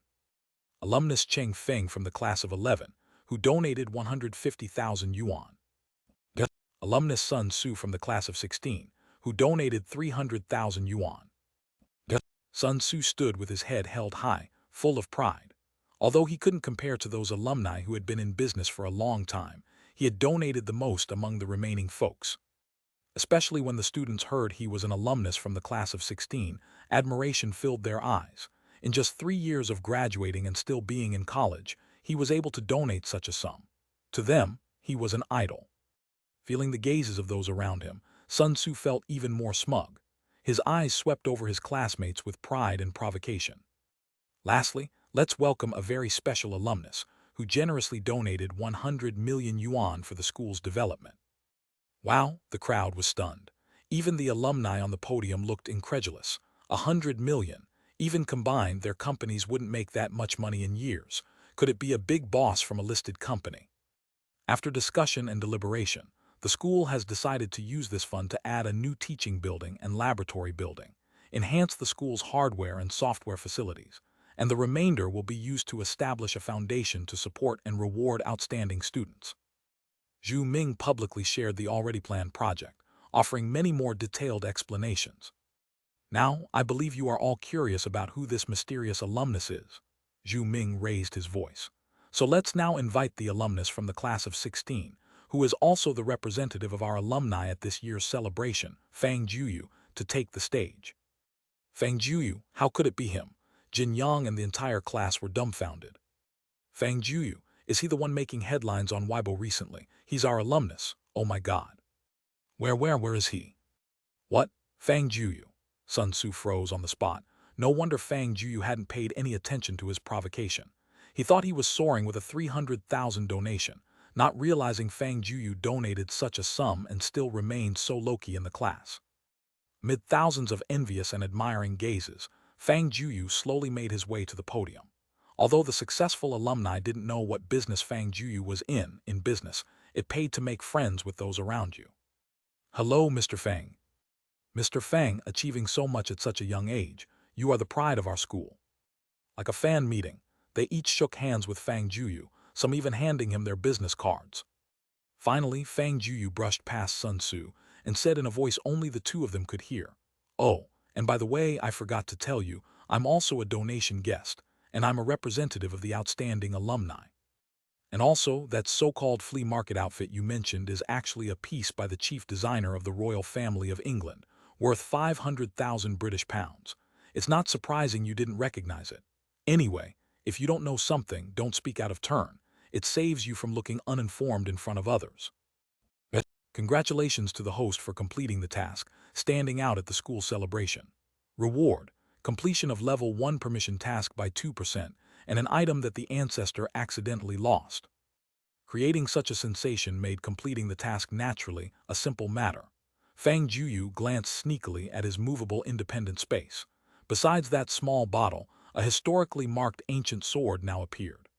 Alumnus Cheng Feng from the class of 11, who donated 150,000 yuan. Alumnus Sun Tzu from the class of 16, who donated 300,000 yuan. Sun Tzu stood with his head held high, full of pride. Although he couldn't compare to those alumni who had been in business for a long time, he had donated the most among the remaining folks. Especially when the students heard he was an alumnus from the class of 16, admiration filled their eyes. In just 3 years of graduating and still being in college, he was able to donate such a sum. To them, he was an idol. Feeling the gazes of those around him, Sun Tzu felt even more smug. His eyes swept over his classmates with pride and provocation. Lastly, let's welcome a very special alumnus who generously donated 100 million yuan for the school's development. Wow, the crowd was stunned. Even the alumni on the podium looked incredulous. 100 million. Even combined, their companies wouldn't make that much money in years. Could it be a big boss from a listed company? After discussion and deliberation, the school has decided to use this fund to add a new teaching building and laboratory building, enhance the school's hardware and software facilities, and the remainder will be used to establish a foundation to support and reward outstanding students. Zhu Ming publicly shared the already planned project, offering many more detailed explanations. Now, I believe you are all curious about who this mysterious alumnus is. Zhu Ming raised his voice. So let's now invite the alumnus from the class of 16, who is also the representative of our alumni at this year's celebration, Fang Jueyu, to take the stage. Fang Jueyu, how could it be him? Jin Yang and the entire class were dumbfounded. Fang Jueyu, is he the one making headlines on Weibo recently? He's our alumnus. Oh my God. Where is he? What? Fang Jueyu. Sun Tzu froze on the spot. No wonder Fang Jueyu hadn't paid any attention to his provocation. He thought he was soaring with a 300,000 donation, not realizing Fang Jueyu donated such a sum and still remained so low-key in the class. Amid thousands of envious and admiring gazes, Fang Jueyu slowly made his way to the podium. Although the successful alumni didn't know what business Fang Jueyu was in business, it paid to make friends with those around you. Hello, Mr. Fang. Mr. Fang, achieving so much at such a young age, you are the pride of our school. Like a fan meeting, they each shook hands with Fang Jueyu, some even handing him their business cards. Finally, Fang Jueyu brushed past Sun Tzu and said in a voice only the two of them could hear, "Oh, and by the way, I forgot to tell you, I'm also a donation guest, and I'm a representative of the outstanding alumni. And also, that so-called flea market outfit you mentioned is actually a piece by the chief designer of the royal family of England, worth 500,000 British pounds. It's not surprising you didn't recognize it. Anyway, if you don't know something, don't speak out of turn. It saves you from looking uninformed in front of others." Congratulations to the host for completing the task, standing out at the school celebration. Reward: completion of level 1 permission task by 2%, and an item that the ancestor accidentally lost. Creating such a sensation made completing the task naturally a simple matter. Fang Jueyu glanced sneakily at his movable independent space. Besides that small bottle, a historically marked ancient sword now appeared.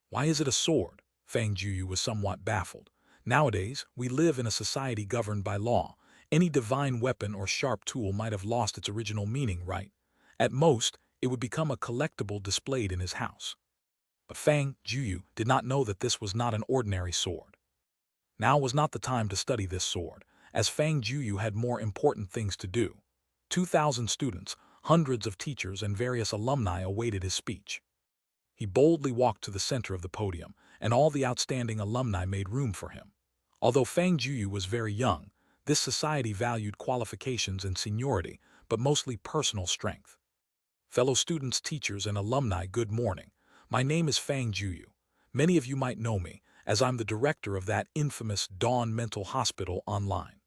Why is it a sword? Fang Jueyu was somewhat baffled. Nowadays, we live in a society governed by law. Any divine weapon or sharp tool might have lost its original meaning, right? At most, it would become a collectible displayed in his house. But Fang Jueyu did not know that this was not an ordinary sword. Now was not the time to study this sword, as Fang Jueyu had more important things to do. 2,000 students, hundreds of teachers, and various alumni awaited his speech. He boldly walked to the center of the podium, and all the outstanding alumni made room for him. Although Fang Jueyu was very young, this society valued qualifications and seniority, but mostly personal strength. Fellow students, teachers, and alumni, good morning. My name is Fang Jueyu. Many of you might know me, as I'm the director of that infamous Dawn Mental Hospital online.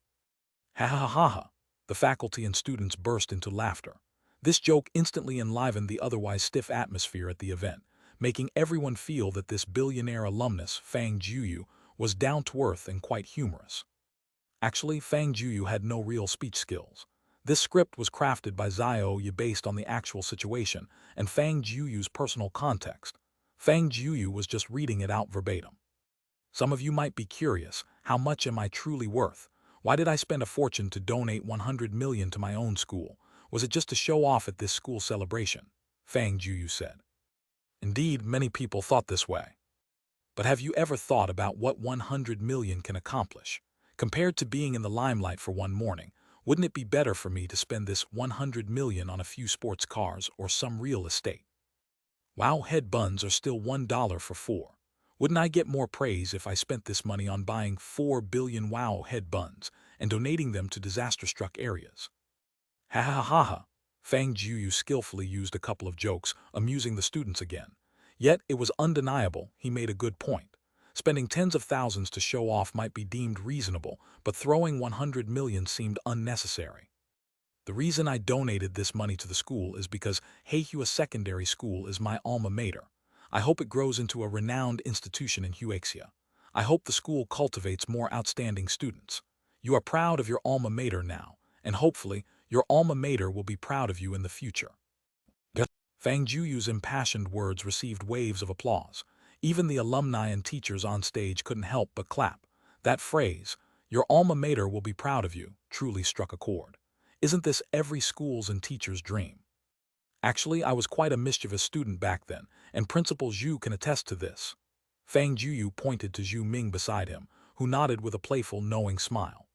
Ha ha ha ha! The faculty and students burst into laughter. This joke instantly enlivened the otherwise stiff atmosphere at the event, making everyone feel that this billionaire alumnus, Fang Jueyu, was down to earth and quite humorous. Actually, Fang Jueyu had no real speech skills. This script was crafted by Xiaoyu based on the actual situation and Fang Jueyu's personal context. Fang Jueyu was just reading it out verbatim. Some of you might be curious, how much am I truly worth? Why did I spend a fortune to donate 100 million to my own school? Was it just to show off at this school celebration? Fang Jueyu said. Indeed, many people thought this way. But have you ever thought about what 100 million can accomplish? Compared to being in the limelight for one morning, wouldn't it be better for me to spend this 100 million on a few sports cars or some real estate? Wow, head buns are still $1 for 4. Wouldn't I get more praise if I spent this money on buying 4 billion wow head buns and donating them to disaster-struck areas? Ha ha ha ha! Fang Jueyu skillfully used a couple of jokes, amusing the students again. Yet it was undeniable he made a good point. Spending tens of thousands to show off might be deemed reasonable, but throwing 100 million seemed unnecessary. The reason I donated this money to the school is because Heihua Secondary School is my alma mater. I hope it grows into a renowned institution in Huaxia. I hope the school cultivates more outstanding students. You are proud of your alma mater now, and hopefully, your alma mater will be proud of you in the future. Fang Jueyu's impassioned words received waves of applause. Even the alumni and teachers on stage couldn't help but clap. That phrase, your alma mater will be proud of you, truly struck a chord. Isn't this every school's and teacher's dream? Actually, I was quite a mischievous student back then, and Principal Zhu can attest to this. Fang Jueyu pointed to Zhu Ming beside him, who nodded with a playful, knowing smile.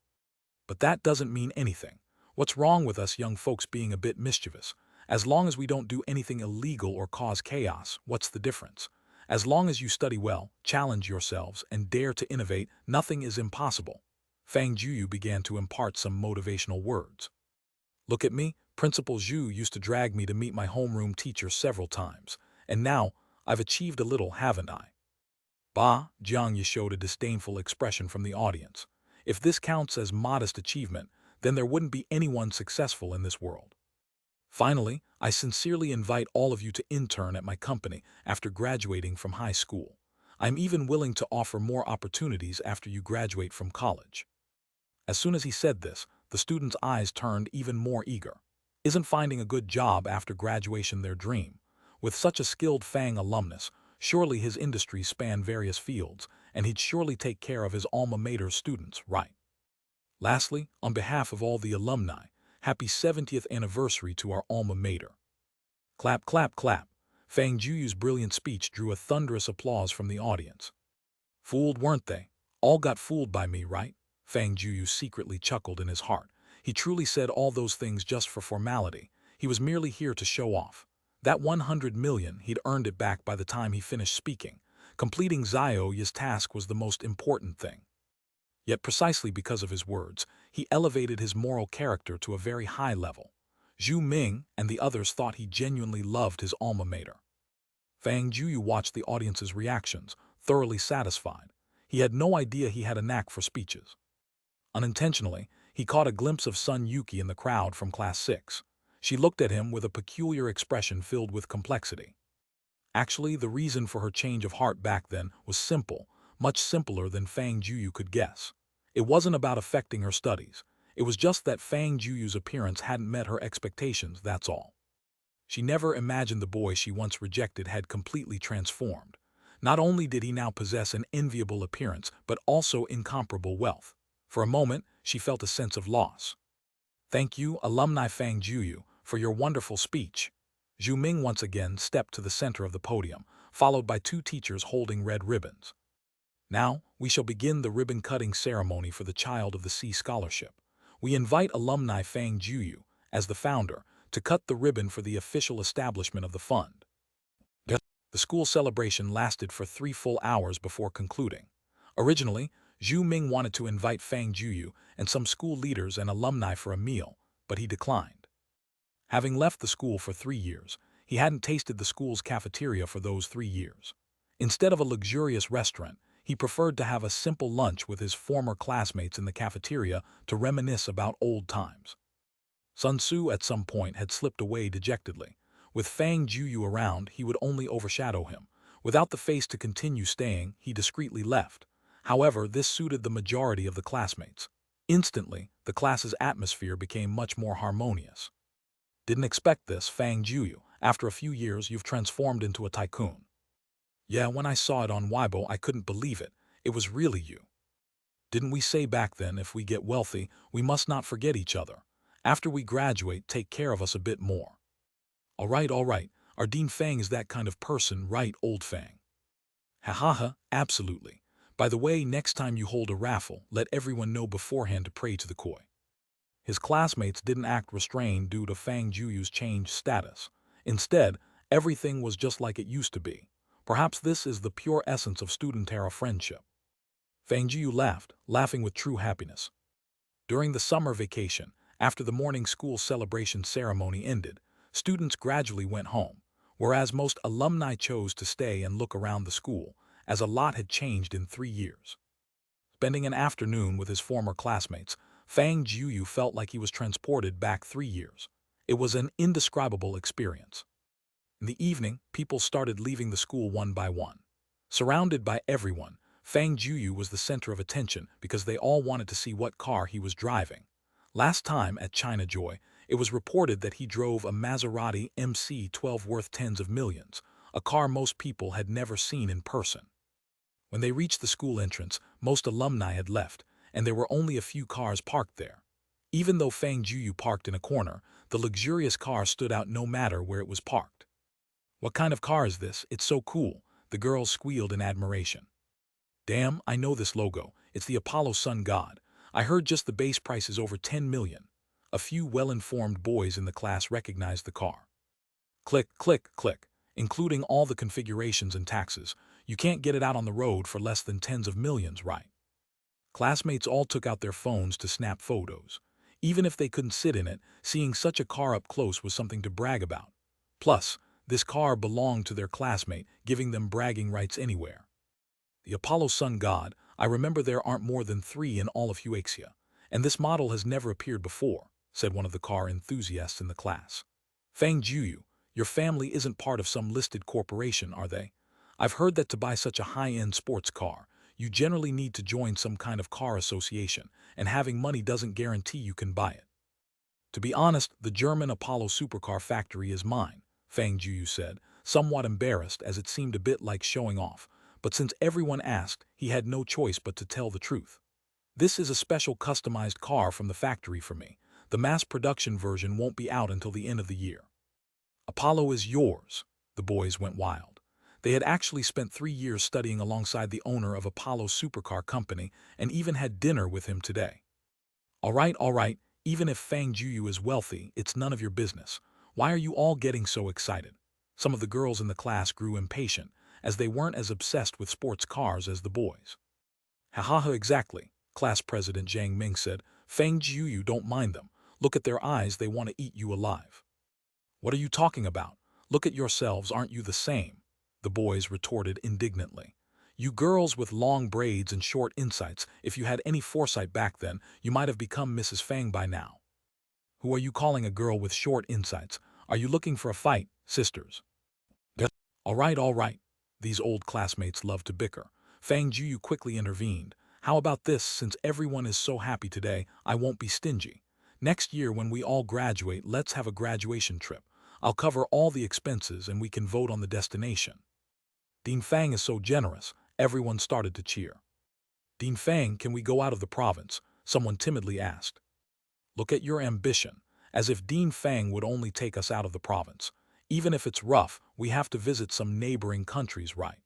But that doesn't mean anything. What's wrong with us young folks being a bit mischievous? As long as we don't do anything illegal or cause chaos, what's the difference? As long as you study well, challenge yourselves, and dare to innovate, nothing is impossible. Fang Jueyu began to impart some motivational words. Look at me, Principal Zhu used to drag me to meet my homeroom teacher several times, and now I've achieved a little, haven't I? Bah, Jiang Yi showed a disdainful expression from the audience. If this counts as modest achievement, then there wouldn't be anyone successful in this world. Finally, I sincerely invite all of you to intern at my company after graduating from high school. I'm even willing to offer more opportunities after you graduate from college. As soon as he said this, the students' eyes turned even more eager. Isn't finding a good job after graduation their dream? With such a skilled Fang alumnus, surely his industries span various fields, and he'd surely take care of his alma mater's students, right? Lastly, on behalf of all the alumni, happy 70th anniversary to our alma mater. Clap, clap, clap. Fang Jueyu's brilliant speech drew a thunderous applause from the audience. Fooled, weren't they? All got fooled by me, right? Fang Jueyu secretly chuckled in his heart. He truly said all those things just for formality. He was merely here to show off. That 100 million, he'd earned it back by the time he finished speaking. Completing Xiaoyu's task was the most important thing. Yet precisely because of his words, he elevated his moral character to a very high level. Zhu Ming and the others thought he genuinely loved his alma mater. Fang Jueyu watched the audience's reactions, thoroughly satisfied. He had no idea he had a knack for speeches. Unintentionally, he caught a glimpse of Sun Yuki in the crowd from Class 6. She looked at him with a peculiar expression filled with complexity. Actually, the reason for her change of heart back then was simple, much simpler than Fang Jueyu could guess. It wasn't about affecting her studies. It was just that Fang Jueyu's appearance hadn't met her expectations, that's all. She never imagined the boy she once rejected had completely transformed. Not only did he now possess an enviable appearance, but also incomparable wealth. For a moment, she felt a sense of loss. Thank you, alumni Fang Jueyu, for your wonderful speech. Zhu Ming once again stepped to the center of the podium, followed by two teachers holding red ribbons. Now, we shall begin the ribbon-cutting ceremony for the Child of the Sea Scholarship. We invite alumni Fang Jueyu, as the founder, to cut the ribbon for the official establishment of the fund. The school celebration lasted for 3 full hours before concluding. Originally, Zhu Ming wanted to invite Fang Jueyu and some school leaders and alumni for a meal, but he declined. Having left the school for 3 years, He hadn't tasted the school's cafeteria for those 3 years. Instead of a luxurious restaurant, he preferred to have a simple lunch with his former classmates in the cafeteria to reminisce about old times. Sun Tzu at some point had slipped away dejectedly. With Fang Jueyu around, he would only overshadow him. Without the face to continue staying, he discreetly left. However, this suited the majority of the classmates. Instantly, the class's atmosphere became much more harmonious. Didn't expect this, Fang Jueyu. After a few years, you've transformed into a tycoon. Yeah, when I saw it on Weibo, I couldn't believe it. It was really you. Didn't we say back then, if we get wealthy, we must not forget each other? After we graduate, take care of us a bit more. All right. Our Dean Fang is that kind of person, right, old Fang? Ha ha ha, absolutely. By the way, next time you hold a raffle, let everyone know beforehand to pray to the koi. His classmates didn't act restrained due to Fang Juyu's changed status. Instead, everything was just like it used to be. Perhaps this is the pure essence of student-era friendship. Fang Juyu laughed, laughing with true happiness. During the summer vacation, after the morning school celebration ceremony ended, students gradually went home, whereas most alumni chose to stay and look around the school, as a lot had changed in 3 years. Spending an afternoon with his former classmates, Fang Juyu felt like he was transported back 3 years. It was an indescribable experience. In the evening, people started leaving the school one by one. Surrounded by everyone, Fang Juyu was the center of attention because they all wanted to see what car he was driving. Last time at China Joy, it was reported that he drove a Maserati MC-12 worth tens of millions, a car most people had never seen in person. When they reached the school entrance, most alumni had left, and there were only a few cars parked there. Even though Fang Juyu parked in a corner, the luxurious car stood out no matter where it was parked. What kind of car is this? It's so cool, the girls squealed in admiration. Damn, I know this logo. It's the Apollo Sun God. I heard just the base price is over 10 million. A few well-informed boys in the class recognized the car. Click, click, click. Including all the configurations and taxes, you can't get it out on the road for less than tens of millions, right? Classmates all took out their phones to snap photos. Even if they couldn't sit in it, seeing such a car up close was something to brag about. Plus, this car belonged to their classmate, giving them bragging rights anywhere. The Apollo Sun God, I remember there aren't more than 3 in all of Huaxia, and this model has never appeared before, said one of the car enthusiasts in the class. Fang Juyu, your family isn't part of some listed corporation, are they? I've heard that to buy such a high-end sports car, you generally need to join some kind of car association, and having money doesn't guarantee you can buy it. To be honest, the German Apollo Supercar factory is mine, Fang Juyu said, somewhat embarrassed as it seemed a bit like showing off, but since everyone asked, he had no choice but to tell the truth. This is a special customized car from the factory for me. The mass production version won't be out until the end of the year. Apollo is yours. The boys went wild. They had actually spent 3 years studying alongside the owner of Apollo Supercar Company and even had dinner with him today. All right, even if Fang Juyu is wealthy, it's none of your business. Why are you all getting so excited? Some of the girls in the class grew impatient, as they weren't as obsessed with sports cars as the boys. Ha, exactly, class president Zhang Ming said. Fang Juyu, don't mind them. Look at their eyes, they want to eat you alive. What are you talking about? Look at yourselves, aren't you the same? The boys retorted indignantly. You girls with long braids and short insights, if you had any foresight back then, you might have become Mrs. Fang by now. Who are you calling a girl with short insights? Are you looking for a fight, sisters? All right. These old classmates love to bicker. Fang Juyu quickly intervened. How about this, since everyone is so happy today, I won't be stingy. Next year when we all graduate, let's have a graduation trip. I'll cover all the expenses and we can vote on the destination. Dean Fang is so generous, everyone started to cheer. Dean Fang, can we go out of the province? Someone timidly asked. Look at your ambition, as if Dean Fang would only take us out of the province. Even if it's rough, we have to visit some neighboring countries, right?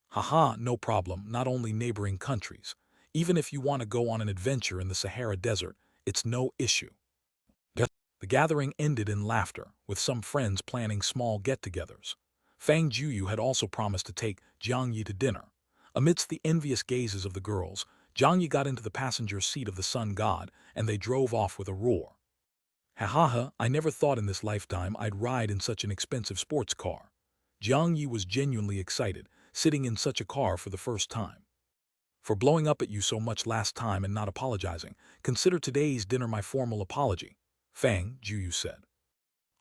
Haha, no problem, not only neighboring countries. Even if you want to go on an adventure in the Sahara Desert, it's no issue. The gathering ended in laughter, with some friends planning small get-togethers. Fang Juyu had also promised to take Jiang Yi to dinner. Amidst the envious gazes of the girls, Jiang Yi got into the passenger seat of the Sun God, and they drove off with a roar. Ha, I never thought in this lifetime I'd ride in such an expensive sports car. Jiang Yi was genuinely excited, sitting in such a car for the first time. For blowing up at you so much last time and not apologizing, consider today's dinner my formal apology, Fang Jueyu said.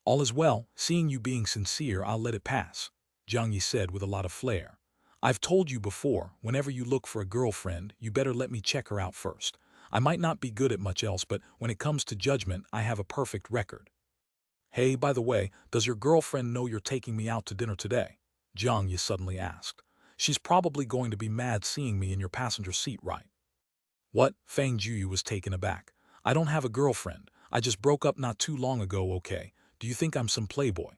All is well, seeing you being sincere, I'll let it pass, Jiang Yi said with a lot of flair. I've told you before, whenever you look for a girlfriend, you better let me check her out first. I might not be good at much else, but when it comes to judgment, I have a perfect record. Hey, by the way, does your girlfriend know you're taking me out to dinner today? Jiang Yi suddenly asked. She's probably going to be mad seeing me in your passenger seat, right? What? Fang Jueyu was taken aback. I don't have a girlfriend. I just broke up not too long ago, okay? Do you think I'm some playboy?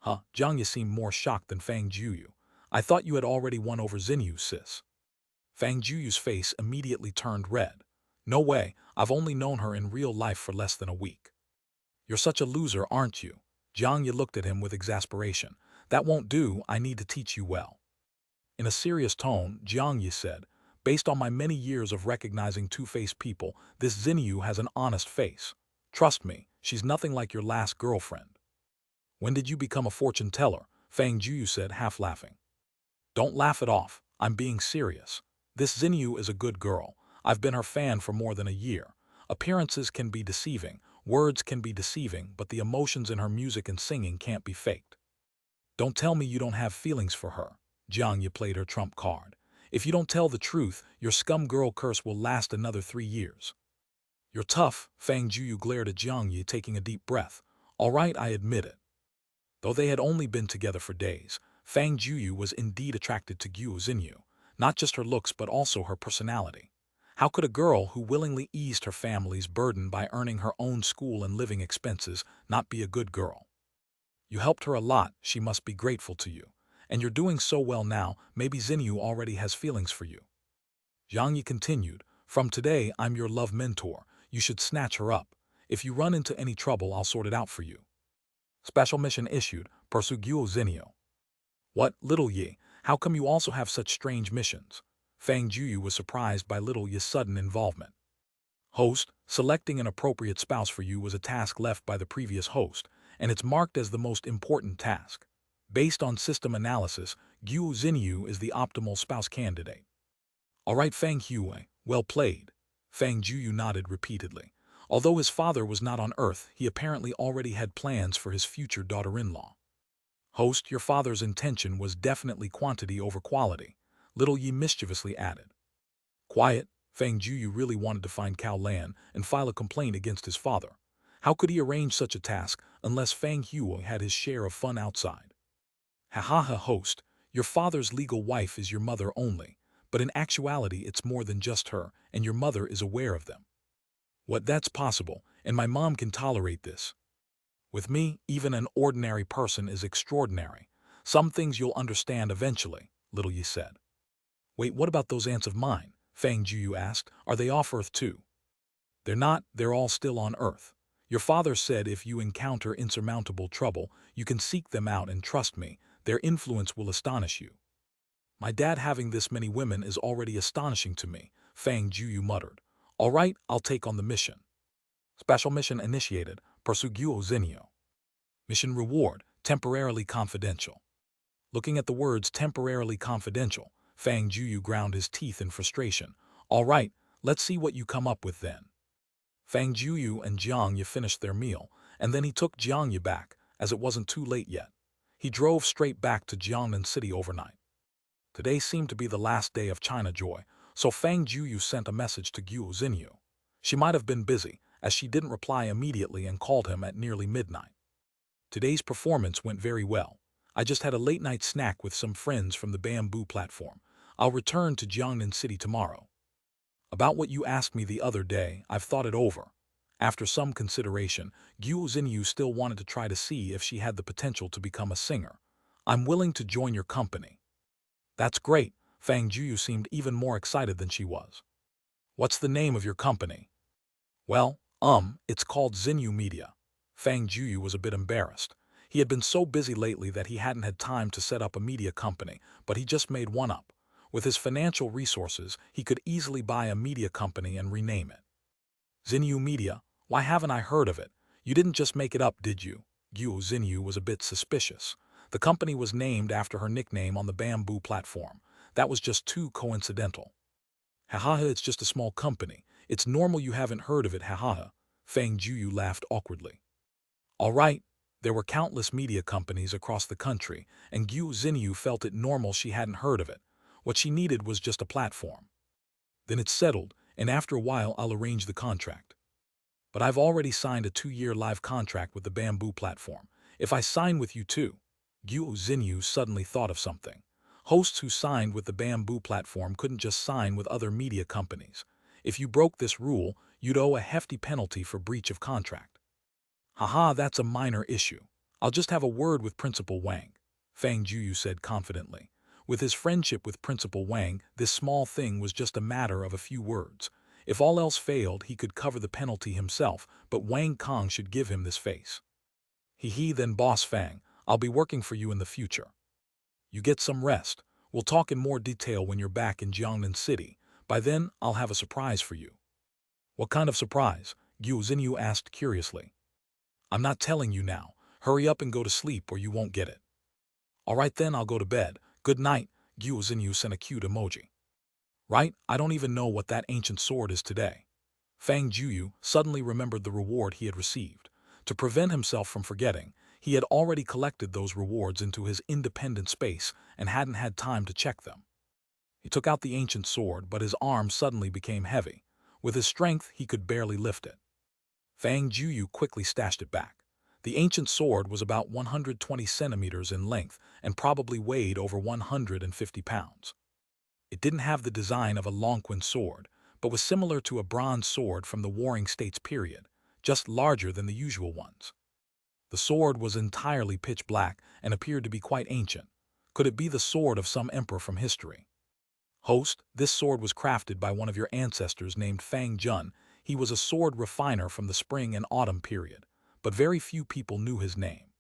Huh? Jiang Yi seemed more shocked than Fang Jueyu. I thought you had already won over Xinyu, sis. Fang Juyu's face immediately turned red. No way, I've only known her in real life for less than a week. You're such a loser, aren't you? Jiang Yi looked at him with exasperation. That won't do, I need to teach you well. In a serious tone, Jiang Yi said, based on my many years of recognizing two-faced people, this Xinyu has an honest face. Trust me, she's nothing like your last girlfriend. When did you become a fortune teller? Fang Jueyu said, half laughing. Don't laugh it off, I'm being serious. This Xinyu is a good girl. I've been her fan for more than a year. Appearances can be deceiving, words can be deceiving, but the emotions in her music and singing can't be faked. Don't tell me you don't have feelings for her. Jiang Yi played her trump card. If you don't tell the truth, your scum girl curse will last another 3 years. You're tough, Fang Jueyu glared at Jiang Yi, taking a deep breath. All right, I admit it. Though they had only been together for days, Fang Jueyu was indeed attracted to Gogh Xinyu, not just her looks but also her personality. How could a girl who willingly eased her family's burden by earning her own school and living expenses not be a good girl? You helped her a lot, she must be grateful to you. And you're doing so well now, maybe Xinyu already has feelings for you. Jiang Yi continued, from today I'm your love mentor, you should snatch her up. If you run into any trouble, I'll sort it out for you. Special mission issued, pursue Gogh Xinyu. What, Little Yi, how come you also have such strange missions? Fang Jueyu was surprised by Little Yi's sudden involvement. Host, selecting an appropriate spouse for you was a task left by the previous host, and it's marked as the most important task. Based on system analysis, Gogh Xinyu is the optimal spouse candidate. All right, Fang Jueyu, well played. Fang Jueyu nodded repeatedly. Although his father was not on Earth, he apparently already had plans for his future daughter-in-law. Host, your father's intention was definitely quantity over quality, Little Yi mischievously added. Quiet, Fang Jueyu really wanted to find Cao Lan and file a complaint against his father. How could he arrange such a task unless Fang Jueyu had his share of fun outside? Ha, host, your father's legal wife is your mother only, but in actuality it's more than just her, and your mother is aware of them. What, that's possible, and my mom can tolerate this. With me, even an ordinary person is extraordinary. Some things you'll understand eventually, Little Yi said. Wait, what about those aunts of mine? Fang Jueyu asked. Are they off Earth too? They're not, they're all still on Earth. Your father said if you encounter insurmountable trouble, you can seek them out and trust me, their influence will astonish you. My dad having this many women is already astonishing to me, Fang Jueyu muttered. All right, I'll take on the mission. Special mission initiated, pursue Gogh Xinyu. Mission reward, temporarily confidential. Looking at the words temporarily confidential, Fang Jueyu ground his teeth in frustration. All right, let's see what you come up with then. Fang Jueyu and Jiang Yi finished their meal, and then he took Jiang Yi back, as it wasn't too late yet. He drove straight back to Jiangnan City overnight. Today seemed to be the last day of China Joy, so Fang Jueyu sent a message to Gogh Xinyu. She might have been busy, as she didn't reply immediately and called him at nearly midnight. Today's performance went very well. I just had a late-night snack with some friends from the bamboo platform. I'll return to Jiangnan City tomorrow. About what you asked me the other day, I've thought it over. After some consideration, Gogh Xinyu still wanted to try to see if she had the potential to become a singer. I'm willing to join your company. That's great. Fang Jueyu seemed even more excited than she was. What's the name of your company? Well, it's called Xinyu Media. Fang Jueyu was a bit embarrassed. He had been so busy lately that he hadn't had time to set up a media company, but he just made one up. With his financial resources, he could easily buy a media company and rename it. Xinyu Media? Why haven't I heard of it? You didn't just make it up, did you? Guo Xinyu was a bit suspicious. The company was named after her nickname on the bamboo platform. That was just too coincidental. Haha, it's just a small company. It's normal you haven't heard of it, haha. Fang Jueyu laughed awkwardly. All right, there were countless media companies across the country, and Guo Xinyu felt it normal she hadn't heard of it. What she needed was just a platform. Then it's settled, and after a while I'll arrange the contract. But I've already signed a 2-year live contract with the bamboo platform. If I sign with you too. Guo Xinyu suddenly thought of something. Hosts who signed with the bamboo platform couldn't just sign with other media companies. If you broke this rule, you'd owe a hefty penalty for breach of contract. Haha, that's a minor issue. I'll just have a word with Principal Wang, Fang Jueyu said confidently. With his friendship with Principal Wang, this small thing was just a matter of a few words. If all else failed, he could cover the penalty himself, but Wang Kong should give him this face. He then Boss Fang, I'll be working for you in the future. You get some rest. We'll talk in more detail when you're back in Jiangnan City. By then, I'll have a surprise for you. What kind of surprise? Guo Xinyu asked curiously. I'm not telling you now. Hurry up and go to sleep or you won't get it. All right then, I'll go to bed. Good night. Guo Xinyu sent a cute emoji. Right, I don't even know what that ancient sword is today. Fang Jueyu suddenly remembered the reward he had received. To prevent himself from forgetting, he had already collected those rewards into his independent space and hadn't had time to check them. He took out the ancient sword, but his arm suddenly became heavy. With his strength, he could barely lift it. Fang Jueyu quickly stashed it back. The ancient sword was about 120 centimeters in length and probably weighed over 150 pounds. It didn't have the design of a Longquin sword, but was similar to a bronze sword from the Warring States period, just larger than the usual ones. The sword was entirely pitch black and appeared to be quite ancient. Could it be the sword of some emperor from history? Host, this sword was crafted by one of your ancestors named Fang Jun. He was a sword refiner from the spring and autumn period, but very few people knew his name.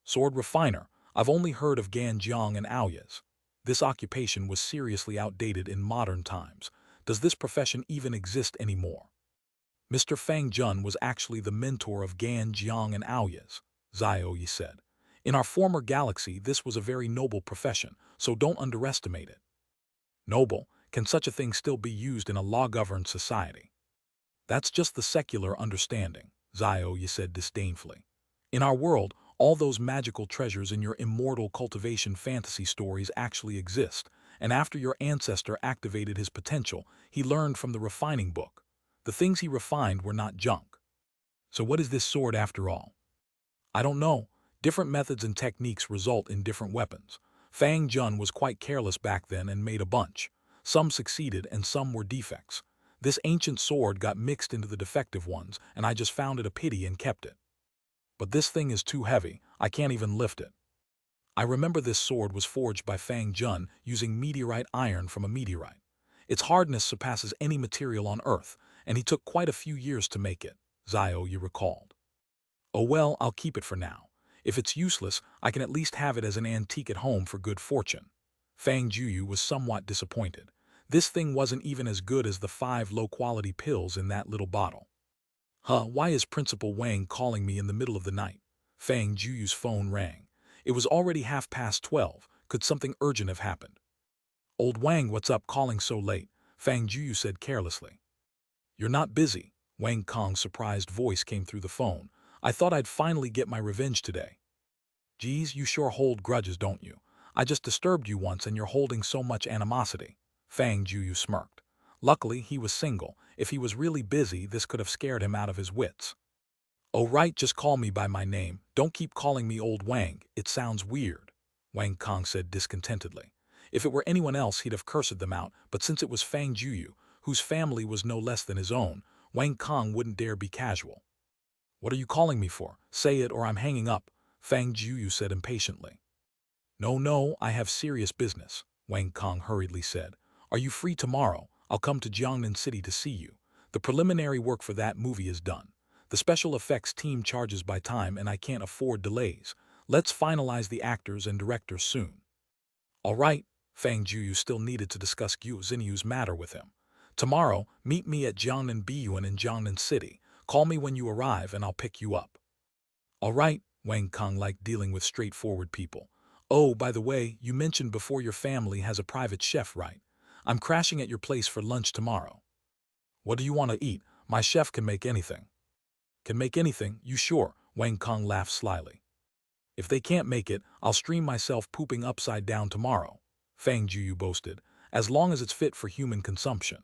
Sword refiner, I've only heard of Ganjiang and Aoyas. This occupation was seriously outdated in modern times. Does this profession even exist anymore? Mr. Fang Jun was actually the mentor of Gan Jiang and Aoyas, Xiaoyi said. In our former galaxy, this was a very noble profession, so don't underestimate it. Noble? Can such a thing still be used in a law-governed society? That's just the secular understanding, Xiaoyi said disdainfully. In our world, all those magical treasures in your immortal cultivation fantasy stories actually exist, and after your ancestor activated his potential, he learned from the refining book. The things he refined were not junk. So what is this sword after all? I don't know. Different methods and techniques result in different weapons. Fang Jun was quite careless back then and made a bunch. Some succeeded and some were defects. This ancient sword got mixed into the defective ones, and I just found it a pity and kept it. But this thing is too heavy, I can't even lift it. I remember this sword was forged by Fang Jun using meteorite iron from a meteorite. Its hardness surpasses any material on Earth, and he took quite a few years to make it, Xiaoyi recalled. Oh well, I'll keep it for now. If it's useless, I can at least have it as an antique at home for good fortune. Fang Jueyu was somewhat disappointed. This thing wasn't even as good as the 5 low-quality pills in that little bottle. Why is Principal Wang calling me in the middle of the night? Fang Jueyu's phone rang. It was already 12:30. Could something urgent have happened? Old Wang, what's up calling so late? Fang Jueyu said carelessly. You're not busy. Wang Kong's surprised voice came through the phone. I thought I'd finally get my revenge today. Geez, you sure hold grudges, don't you? I just disturbed you once and you're holding so much animosity. Fang Jueyu smirked. Luckily, he was single. If he was really busy, this could have scared him out of his wits. Oh right, just call me by my name. Don't keep calling me Old Wang. It sounds weird, Wang Kong said discontentedly. If it were anyone else, he'd have cursed them out, but since it was Fang Jueyu, whose family was no less than his own, Wang Kong wouldn't dare be casual. What are you calling me for? Say it or I'm hanging up, Fang Jueyu said impatiently. No, I have serious business, Wang Kong hurriedly said. Are you free tomorrow? I'll come to Jiangnan City to see you. The preliminary work for that movie is done. The special effects team charges by time and I can't afford delays. Let's finalize the actors and directors soon. All right, Fang Jueyu still needed to discuss Guo Xinyu's matter with him. Tomorrow, meet me at Jiangnan Biyuan in Jiangnan City. Call me when you arrive and I'll pick you up. All right, Wang Kong liked dealing with straightforward people. Oh, by the way, you mentioned before your family has a private chef, right? I'm crashing at your place for lunch tomorrow. What do you want to eat? My chef can make anything. Can make anything? You sure? Wang Kong laughed slyly. If they can't make it, I'll stream myself pooping upside down tomorrow, Fang Jueyu boasted, as long as it's fit for human consumption.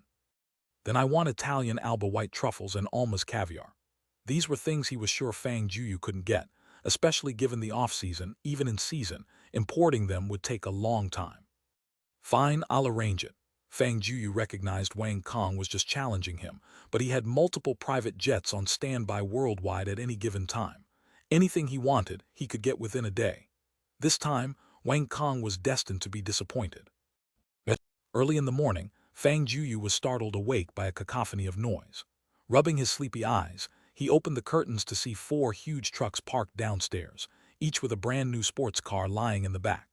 Then I want Italian Alba white truffles and Alma's caviar. These were things he was sure Fang Jueyu couldn't get, especially given the off-season. Even in season, importing them would take a long time. Fine, I'll arrange it. Fang Jueyu recognized Wang Kong was just challenging him, but he had multiple private jets on standby worldwide at any given time. Anything he wanted, he could get within a day. This time, Wang Kong was destined to be disappointed. Early in the morning, Fang Jueyu was startled awake by a cacophony of noise. Rubbing his sleepy eyes, he opened the curtains to see 4 huge trucks parked downstairs, each with a brand new sports car lying in the back.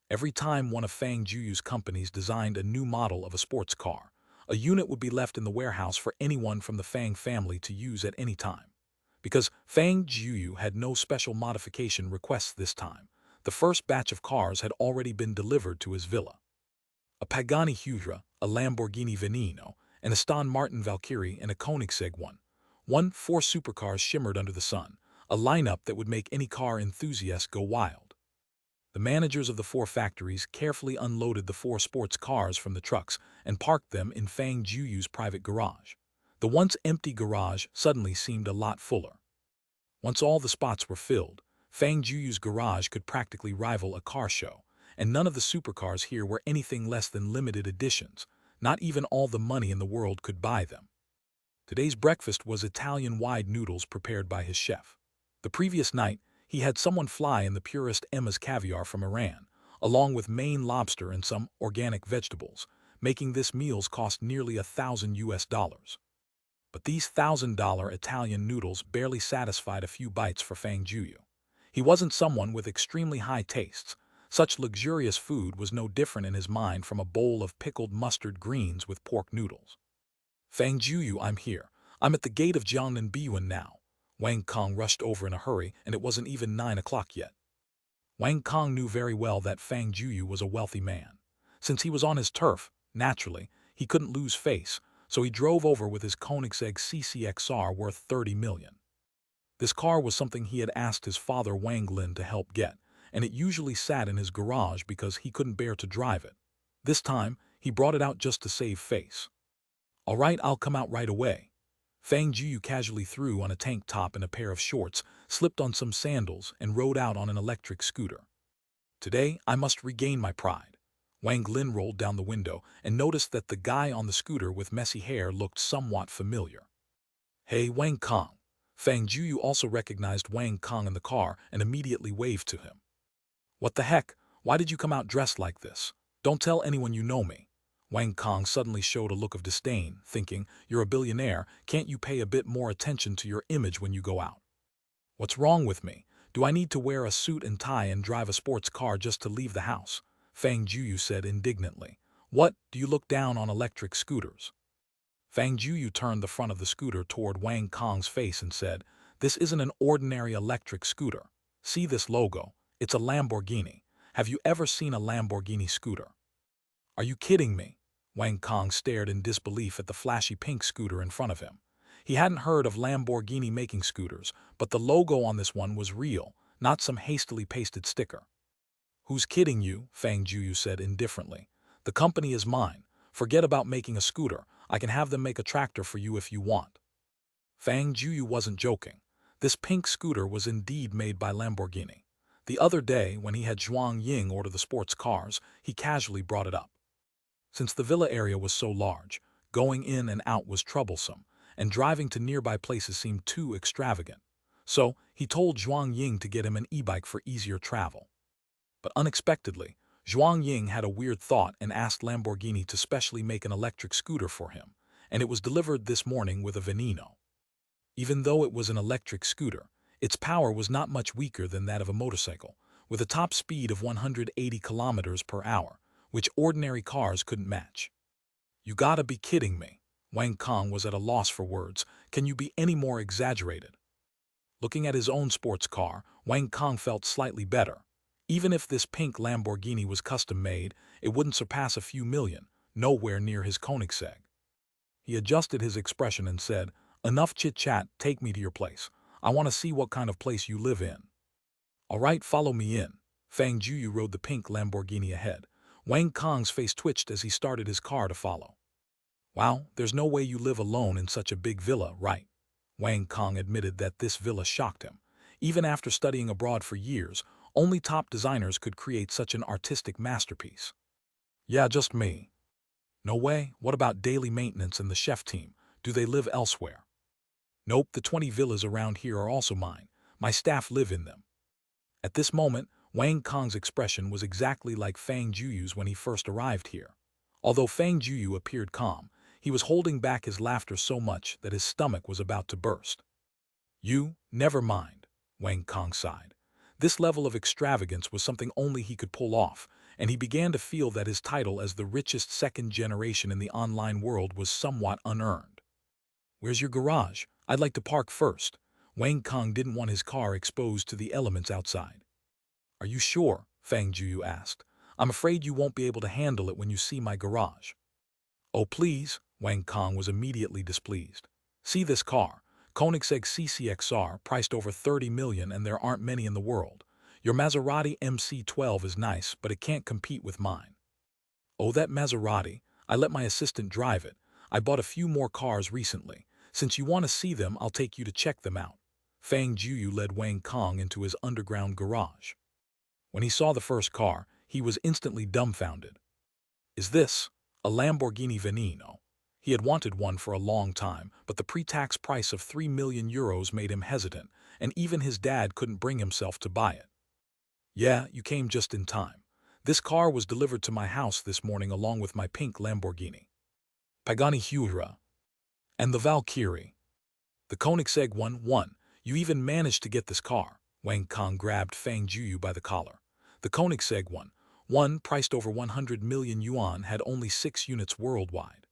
Every time one of Fang Jueyu's companies designed a new model of a sports car, a unit would be left in the warehouse for anyone from the Fang family to use at any time. Because Fang Jueyu had no special modification requests this time, the first batch of cars had already been delivered to his villa. A Pagani Huayra, a Lamborghini Veneno, an Aston Martin Valkyrie, and a Koenigsegg 4 supercars shimmered under the sun, a lineup that would make any car enthusiast go wild. The managers of the 4 factories carefully unloaded the 4 sports cars from the trucks and parked them in Fang Jueyu's private garage. The once empty garage suddenly seemed a lot fuller. Once all the spots were filled, Fang Jueyu's garage could practically rival a car show, and none of the supercars here were anything less than limited editions. Not even all the money in the world could buy them. Today's breakfast was Italian-wide noodles prepared by his chef. The previous night, he had someone fly in the purest Emma's caviar from Iran, along with Maine lobster and some organic vegetables, making this meals cost nearly $1,000. But these $1,000 Italian noodles barely satisfied a few bites for Fang Jueyu. He wasn't someone with extremely high tastes. Such luxurious food was no different in his mind from a bowl of pickled mustard greens with pork noodles. Fang Jueyu, I'm here. I'm at the gate of Jiangnan Biyuan now. Wang Kong rushed over in a hurry, and it wasn't even 9 o'clock yet. Wang Kong knew very well that Fang Jueyu was a wealthy man. Since he was on his turf, naturally, he couldn't lose face, so he drove over with his Koenigsegg CCXR worth 30 million. This car was something he had asked his father Wang Lin to help get, and it usually sat in his garage because he couldn't bear to drive it. This time, he brought it out just to save face. All right, I'll come out right away. Fang Jueyu casually threw on a tank top and a pair of shorts, slipped on some sandals, and rode out on an electric scooter. Today, I must regain my pride. Wang Lin rolled down the window and noticed that the guy on the scooter with messy hair looked somewhat familiar. Hey, Wang Kong. Fang Jueyu also recognized Wang Kong in the car and immediately waved to him. What the heck? Why did you come out dressed like this? Don't tell anyone you know me. Wang Kong suddenly showed a look of disdain, thinking, you're a billionaire, can't you pay a bit more attention to your image when you go out? What's wrong with me? Do I need to wear a suit and tie and drive a sports car just to leave the house? Fang Jueyu said indignantly. What, do you look down on electric scooters? Fang Jueyu turned the front of the scooter toward Wang Kong's face and said, this isn't an ordinary electric scooter. See this logo? It's a Lamborghini. Have you ever seen a Lamborghini scooter? Are you kidding me? Wang Kong stared in disbelief at the flashy pink scooter in front of him. He hadn't heard of Lamborghini making scooters, but the logo on this one was real, not some hastily pasted sticker. Who's kidding you? Fang Jueyu said indifferently. The company is mine. Forget about making a scooter. I can have them make a tractor for you if you want. Fang Jueyu wasn't joking. This pink scooter was indeed made by Lamborghini. The other day, when he had Zhuang Ying order the sports cars, he casually brought it up. Since the villa area was so large, going in and out was troublesome, and driving to nearby places seemed too extravagant. So, he told Zhuang Ying to get him an e-bike for easier travel. But unexpectedly, Zhuang Ying had a weird thought and asked Lamborghini to specially make an electric scooter for him, and it was delivered this morning with a Veneno. Even though it was an electric scooter, its power was not much weaker than that of a motorcycle, with a top speed of 180 kilometers per hour, which ordinary cars couldn't match. You gotta be kidding me. Wang Kong was at a loss for words. Can you be any more exaggerated? Looking at his own sports car, Wang Kong felt slightly better. Even if this pink Lamborghini was custom-made, it wouldn't surpass a few million, nowhere near his Koenigsegg. He adjusted his expression and said, "Enough chit-chat, take me to your place. I want to see what kind of place you live in." "All right, follow me in." Fang Jueyu rode the pink Lamborghini ahead. Wang Kong's face twitched as he started his car to follow. "Wow, there's no way you live alone in such a big villa, right?" Wang Kong admitted that this villa shocked him. Even after studying abroad for years, only top designers could create such an artistic masterpiece. "Yeah, just me." "No way, what about daily maintenance and the chef team? Do they live elsewhere?" "Nope, the 20 villas around here are also mine. My staff live in them." At this moment, Wang Kong's expression was exactly like Fang Jueyu's when he first arrived here. Although Fang Jueyu appeared calm, he was holding back his laughter so much that his stomach was about to burst. "You, never mind," Wang Kong sighed. This level of extravagance was something only he could pull off, and he began to feel that his title as the richest second generation in the online world was somewhat unearned. "Where's your garage? I'd like to park first." Wang Kong didn't want his car exposed to the elements outside. "Are you sure?" Fang Jueyu asked. "I'm afraid you won't be able to handle it when you see my garage." "Oh please," Wang Kong was immediately displeased. "See this car. Koenigsegg CCXR, priced over 30 million, and there aren't many in the world. Your Maserati MC12 is nice, but it can't compete with mine." "Oh, that Maserati. I let my assistant drive it. I bought a few more cars recently. Since you want to see them, I'll take you to check them out." Fang Jueyu led Wang Kong into his underground garage. When he saw the first car, he was instantly dumbfounded. "Is this a Lamborghini Veneno?" He had wanted one for a long time, but the pre-tax price of 3 million euros made him hesitant, and even his dad couldn't bring himself to buy it. "Yeah, you came just in time. This car was delivered to my house this morning along with my pink Lamborghini. Pagani Huayra. And the Valkyrie. The Koenigsegg 1. You even managed to get this car." Wang Kong grabbed Fang Jueyu by the collar. The Koenigsegg 1, priced over 100 million yuan, had only 6 units worldwide.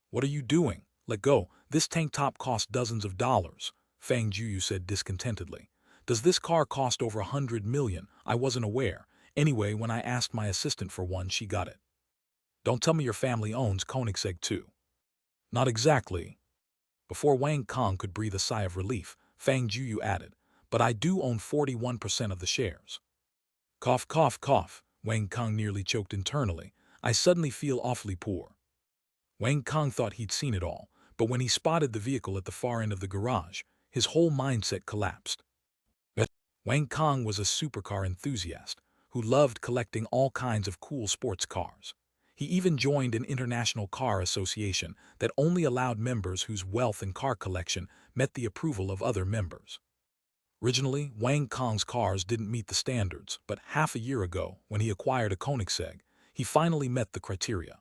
"What are you doing? Let go. This tank top cost dozens of dollars," Fang Jueyu said discontentedly. "Does this car cost over 100 million? I wasn't aware. Anyway, when I asked my assistant for one, she got it." "Don't tell me your family owns Koenigsegg too." "Not exactly." Before Wang Kong could breathe a sigh of relief, Fang Jueyu added, "But I do own 41% of the shares." Cough, cough, cough. Wang Kong nearly choked internally. "I suddenly feel awfully poor." Wang Kong thought he'd seen it all, but when he spotted the vehicle at the far end of the garage, his whole mindset collapsed. Wang Kong was a supercar enthusiast who loved collecting all kinds of cool sports cars. He even joined an international car association that only allowed members whose wealth and car collection met the approval of other members. Originally, Wang Kong's cars didn't meet the standards, but half a year ago, when he acquired a Koenigsegg, he finally met the criteria.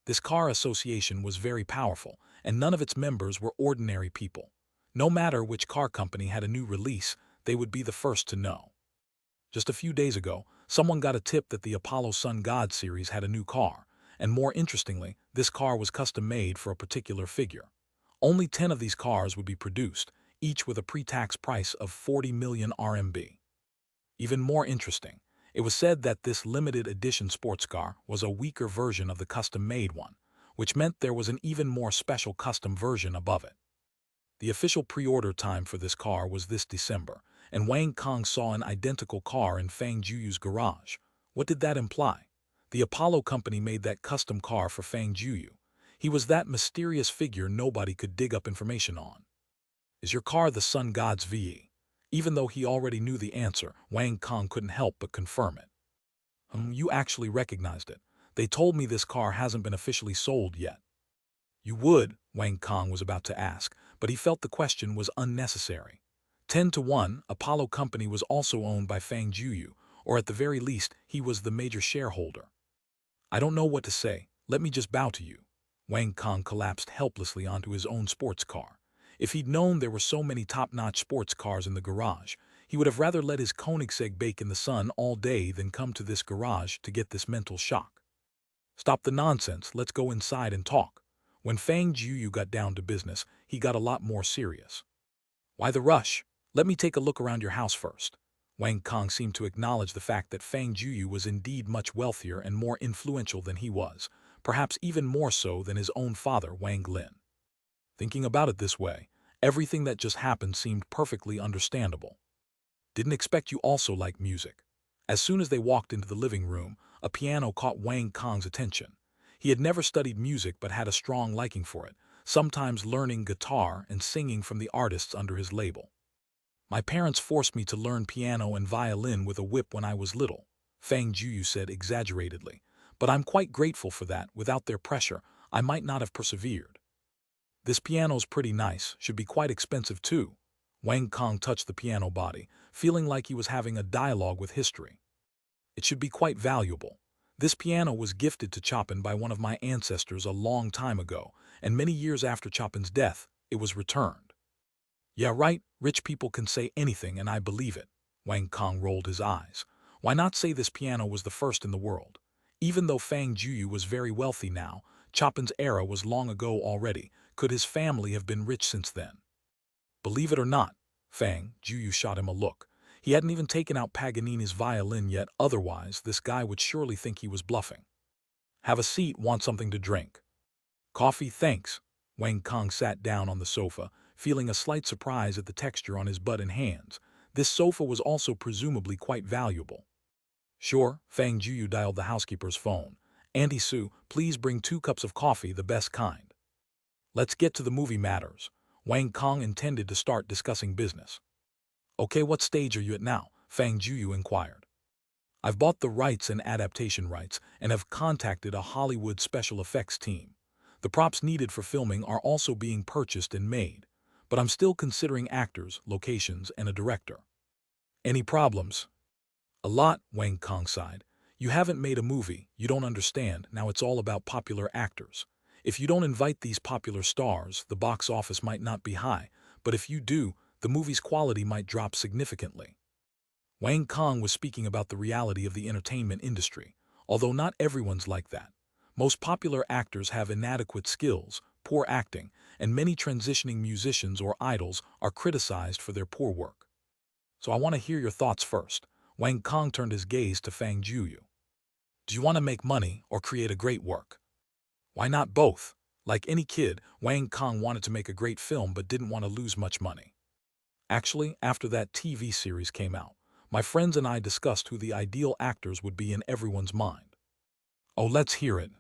This car association was very powerful, and none of its members were ordinary people. No matter which car company had a new release, they would be the first to know. Just a few days ago, someone got a tip that the Apollo Sun God series had a new car, and more interestingly, this car was custom-made for a particular figure. Only 10 of these cars would be produced, each with a pre-tax price of 40 million RMB. Even more interesting, it was said that this limited edition sports car was a weaker version of the custom-made one, which meant there was an even more special custom version above it. The official pre-order time for this car was this December, and Wang Kong saw an identical car in Fang Jueyu's garage. What did that imply? The Apollo company made that custom car for Fang Jueyu. He was that mysterious figure nobody could dig up information on. "Is your car the Sun God's VE?" Even though he already knew the answer, Wang Kong couldn't help but confirm it. You actually recognized it. They told me this car hasn't been officially sold yet." "You would," Wang Kong was about to ask, but he felt the question was unnecessary. 10-1, Apollo Company was also owned by Fang Jueyu, or at the very least, he was the major shareholder. "I don't know what to say. Let me just bow to you." Wang Kong collapsed helplessly onto his own sports car. If he'd known there were so many top-notch sports cars in the garage, he would have rather let his Koenigsegg bake in the sun all day than come to this garage to get this mental shock. "Stop the nonsense, let's go inside and talk." When Fang Jueyu got down to business, he got a lot more serious. Why the rush? Let me take a look around your house first. Wang Kong seemed to acknowledge the fact that Fang Jueyu was indeed much wealthier and more influential than he was, perhaps even more so than his own father, Wang Lin. Thinking about it this way, everything that just happened seemed perfectly understandable. Didn't expect you also like music. As soon as they walked into the living room, a piano caught Wang Kong's attention. He had never studied music but had a strong liking for it, sometimes learning guitar and singing from the artists under his label. My parents forced me to learn piano and violin with a whip when I was little, Fang Jueyu said exaggeratedly, but I'm quite grateful for that. Without their pressure, I might not have persevered. This piano's pretty nice, should be quite expensive too. Wang Kong touched the piano body, feeling like he was having a dialogue with history. It should be quite valuable. This piano was gifted to Chopin by one of my ancestors a long time ago, and many years after Chopin's death, it was returned. Yeah, right, rich people can say anything and I believe it. Wang Kong rolled his eyes. Why not say this piano was the first in the world? Even though Fang Jueyu was very wealthy now, Chopin's era was long ago already. Could his family have been rich since then? Believe it or not, Fang Jueyu shot him a look. He hadn't even taken out Paganini's violin yet, otherwise this guy would surely think he was bluffing. Have a seat, want something to drink? Coffee, thanks. Wang Kong sat down on the sofa, feeling a slight surprise at the texture on his butt and hands. This sofa was also presumably quite valuable. Sure, Fang Jueyu dialed the housekeeper's phone. Auntie Sue, please bring 2 cups of coffee, the best kind. Let's get to the movie matters. Wang Kong intended to start discussing business. Okay, what stage are you at now? Fang Jueyu inquired. I've bought the rights and adaptation rights and have contacted a Hollywood special effects team. The props needed for filming are also being purchased and made, but I'm still considering actors, locations, and a director. Any problems? A lot, Wang Kong sighed. You haven't made a movie, you don't understand, now it's all about popular actors. If you don't invite these popular stars, the box office might not be high, but if you do, the movie's quality might drop significantly. Wang Kong was speaking about the reality of the entertainment industry, although not everyone's like that. Most popular actors have inadequate skills, poor acting, and many transitioning musicians or idols are criticized for their poor work. So I want to hear your thoughts first. Wang Kong turned his gaze to Fang Jueyu. Do you want to make money or create a great work? Why not both? Like any kid, Wang Kong wanted to make a great film but didn't want to lose much money. Actually, after that TV series came out, my friends and I discussed who the ideal actors would be in everyone's mind. Oh, let's hear it.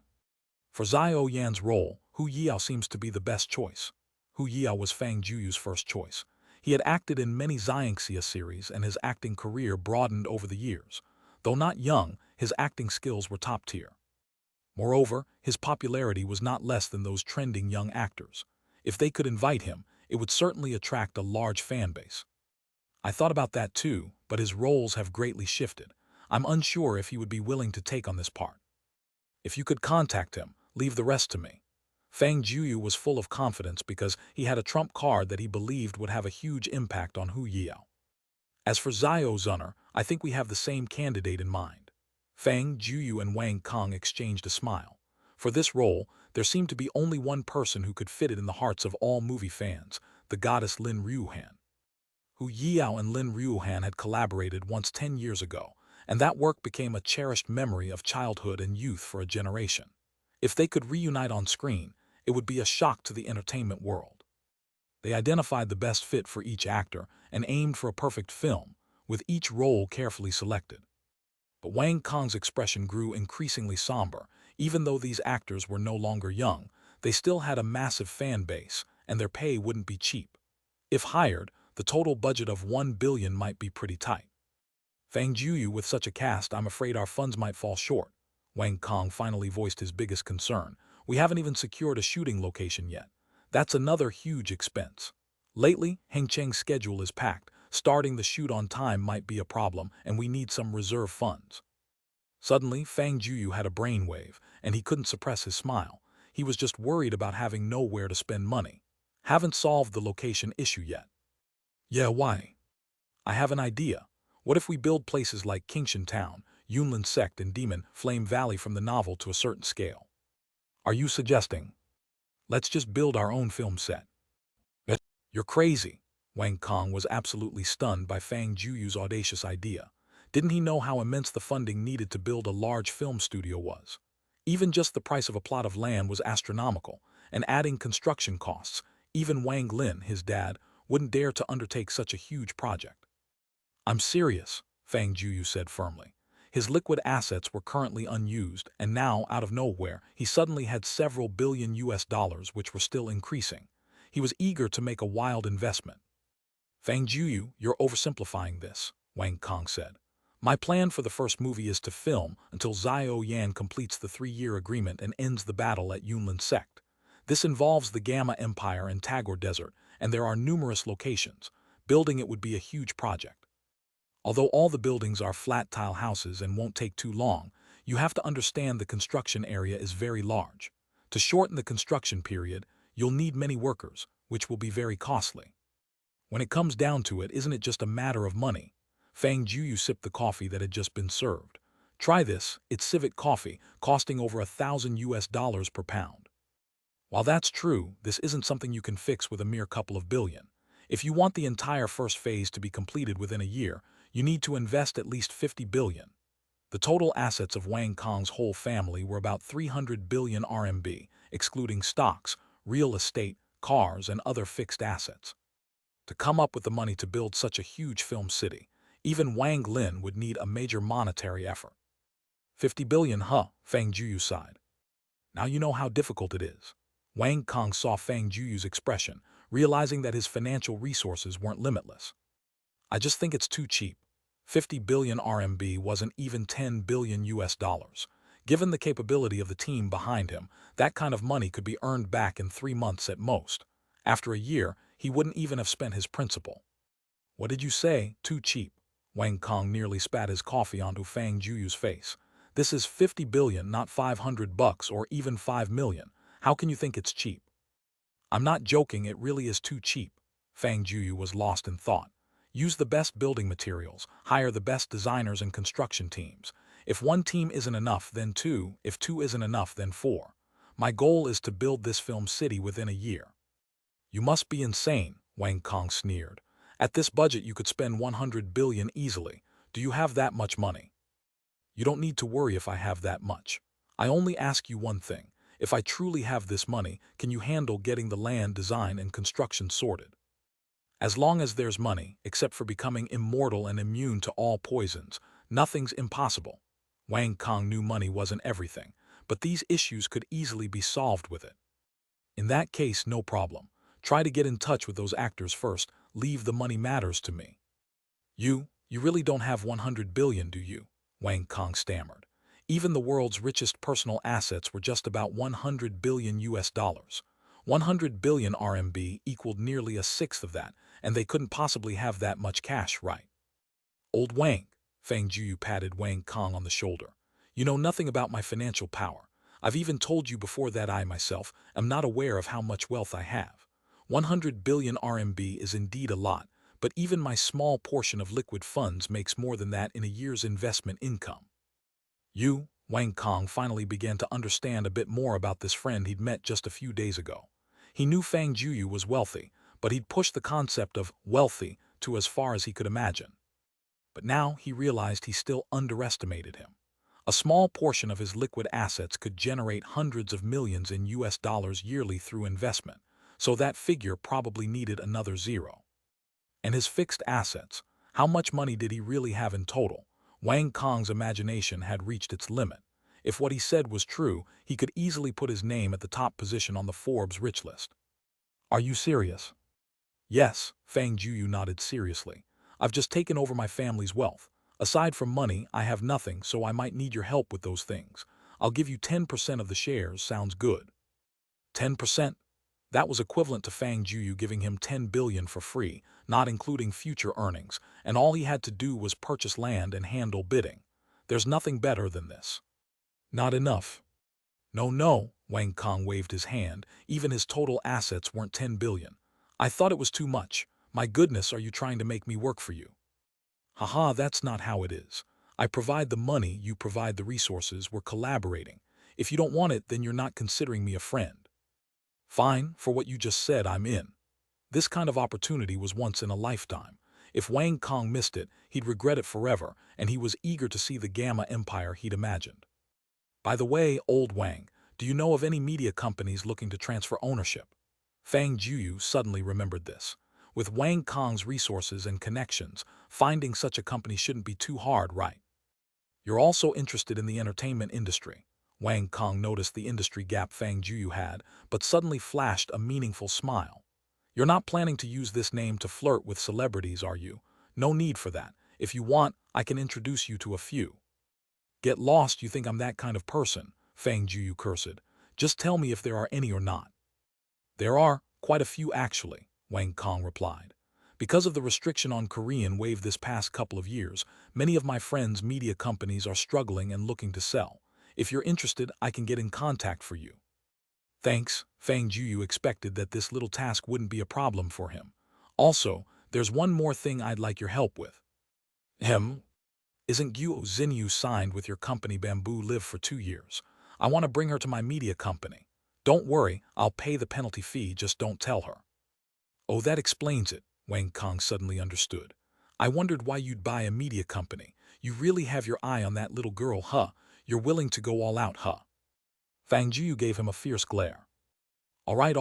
For Xiao Yan's role, Hu Yao seems to be the best choice. Hu Yao was Fang Jueyu's first choice. He had acted in many Xiangxia series and his acting career broadened over the years. Though not young, his acting skills were top tier. Moreover, his popularity was not less than those trending young actors. If they could invite him, it would certainly attract a large fan base. I thought about that too, but his roles have greatly shifted. I'm unsure if he would be willing to take on this part. If you could contact him, leave the rest to me. Fang Jueyu was full of confidence because he had a trump card that he believed would have a huge impact on Hu Yao. As for Xiao Zunner, I think we have the same candidate in mind. Fang Jueyu and Wang Kong exchanged a smile. For this role, there seemed to be only one person who could fit it in the hearts of all movie fans, the goddess Lin Ruohan. Hu Yao and Lin Ruohan had collaborated once 10 years ago, and that work became a cherished memory of childhood and youth for a generation. If they could reunite on screen, it would be a shock to the entertainment world. They identified the best fit for each actor and aimed for a perfect film, with each role carefully selected. But Wang Kong's expression grew increasingly somber. Even though these actors were no longer young, they still had a massive fan base, and their pay wouldn't be cheap. If hired, the total budget of 1 billion might be pretty tight. Fang Jueyu, with such a cast, I'm afraid our funds might fall short. Wang Kong finally voiced his biggest concern. We haven't even secured a shooting location yet. That's another huge expense. Lately, Heng Cheng's schedule is packed. Starting the shoot on time might be a problem, and we need some reserve funds. Suddenly, Fang Jueyu had a brainwave, and he couldn't suppress his smile. He was just worried about having nowhere to spend money. Haven't solved the location issue yet. Yeah, why? I have an idea. What if we build places like Qingshan Town, Yunlin Sect, and Demon Flame Valley from the novel to a certain scale? Are you suggesting? Let's just build our own film set. You're crazy. Wang Kong was absolutely stunned by Fang Jueyu's audacious idea. Didn't he know how immense the funding needed to build a large film studio was? Even just the price of a plot of land was astronomical, and adding construction costs, even Wang Lin, his dad, wouldn't dare to undertake such a huge project. I'm serious, Fang Jueyu said firmly. His liquid assets were currently unused, and now, out of nowhere, he suddenly had several billion US dollars which were still increasing. He was eager to make a wild investment. Fang Jueyu, you're oversimplifying this, Wang Kong said. My plan for the first movie is to film until Xiao Yan completes the 3-year agreement and ends the battle at Yunlin Sect. This involves the Gamma Empire and Tagore Desert, and there are numerous locations. Building it would be a huge project. Although all the buildings are flat tile houses and won't take too long, you have to understand the construction area is very large. To shorten the construction period, you'll need many workers, which will be very costly. When it comes down to it, isn't it just a matter of money? Fang Jueyu sipped the coffee that had just been served. Try this, it's civet coffee, costing over $1,000 per pound. While that's true, this isn't something you can fix with a mere couple of billion. If you want the entire first phase to be completed within a year, you need to invest at least 50 billion. The total assets of Wang Kong's whole family were about 300 billion RMB, excluding stocks, real estate, cars, and other fixed assets. To come up with the money to build such a huge film city, even Wang Lin would need a major monetary effort. 50 billion, huh? Fang Jueyu sighed. Now you know how difficult it is. Wang Kong saw Fang Jueyu's expression, realizing that his financial resources weren't limitless. I just think it's too cheap. 50 billion RMB wasn't even 10 billion US dollars. Given the capability of the team behind him, that kind of money could be earned back in 3 months at most. After a year, he wouldn't even have spent his principal. What did you say? Too cheap. Wang Kong nearly spat his coffee onto Fang Jueyu's face. This is 50 billion, not 500 bucks or even 5 million. How can you think it's cheap? I'm not joking, it really is too cheap. Fang Jueyu was lost in thought. Use the best building materials, hire the best designers and construction teams. If one team isn't enough, then 2. If 2 isn't enough, then 4. My goal is to build this film city within a year. You must be insane, Wang Kong sneered. At this budget you could spend 100 billion easily. Do you have that much money? You don't need to worry if I have that much. I only ask you one thing. If I truly have this money, can you handle getting the land design and construction sorted? As long as there's money, except for becoming immortal and immune to all poisons, nothing's impossible. Wang Kong knew money wasn't everything, but these issues could easily be solved with it. In that case, no problem. Try to get in touch with those actors first. Leave the money matters to me. You really don't have 100 billion, do you? Wang Kong stammered. Even the world's richest personal assets were just about 100 billion US dollars. 100 billion RMB equaled nearly a sixth of that, and they couldn't possibly have that much cash, right? Old Wang, Fang Jueyu patted Wang Kong on the shoulder. You know nothing about my financial power. I've even told you before that I myself am not aware of how much wealth I have. 100 billion RMB is indeed a lot, but even my small portion of liquid funds makes more than that in a year's investment income. Wang Kong finally began to understand a bit more about this friend he'd met just a few days ago. He knew Fang Jueyu was wealthy, but he'd pushed the concept of wealthy to as far as he could imagine. But now he realized he still underestimated him. A small portion of his liquid assets could generate hundreds of millions in US dollars yearly through investment, so that figure probably needed another zero. And his fixed assets, how much money did he really have in total? Wang Kong's imagination had reached its limit. If what he said was true, he could easily put his name at the top position on the Forbes rich list. Are you serious? Yes, Fang Jueyu nodded seriously. I've just taken over my family's wealth. Aside from money, I have nothing, so I might need your help with those things. I'll give you 10% of the shares, sounds good. 10%? That was equivalent to Fang Jueyu giving him 10 billion for free, not including future earnings, and all he had to do was purchase land and handle bidding. There's nothing better than this. Not enough. No, Wang Kong waved his hand. Even his total assets weren't 10 billion. I thought it was too much. My goodness, are you trying to make me work for you? Haha, that's not how it is. I provide the money, you provide the resources, we're collaborating. If you don't want it, then you're not considering me a friend. Fine, for what you just said, I'm in. This kind of opportunity was once in a lifetime. If Wang Kong missed it, he'd regret it forever, and he was eager to see the Gamma Empire he'd imagined. By the way, old Wang, do you know of any media companies looking to transfer ownership? Fang Jueyu suddenly remembered this. With Wang Kong's resources and connections, finding such a company shouldn't be too hard, right? You're also interested in the entertainment industry. Wang Kong noticed the industry gap Fang Jueyu had, but suddenly flashed a meaningful smile. You're not planning to use this name to flirt with celebrities, are you? No need for that. If you want, I can introduce you to a few. Get lost, you think I'm that kind of person, Fang Jueyu cursed. Just tell me if there are any or not. There are, quite a few actually, Wang Kong replied. Because of the restriction on Korean Wave this past couple of years, many of my friends' media companies are struggling and looking to sell. If you're interested, I can get in contact for you. Thanks, Fang Jueyu expected that this little task wouldn't be a problem for him. Also, there's one more thing I'd like your help with. Isn't Guo Xinyu signed with your company Bamboo Live for 2 years? I want to bring her to my media company. Don't worry, I'll pay the penalty fee, just don't tell her. Oh, that explains it, Wang Kong suddenly understood. I wondered why you'd buy a media company. You really have your eye on that little girl, huh? You're willing to go all out, huh? Fang Jiu gave him a fierce glare. All right,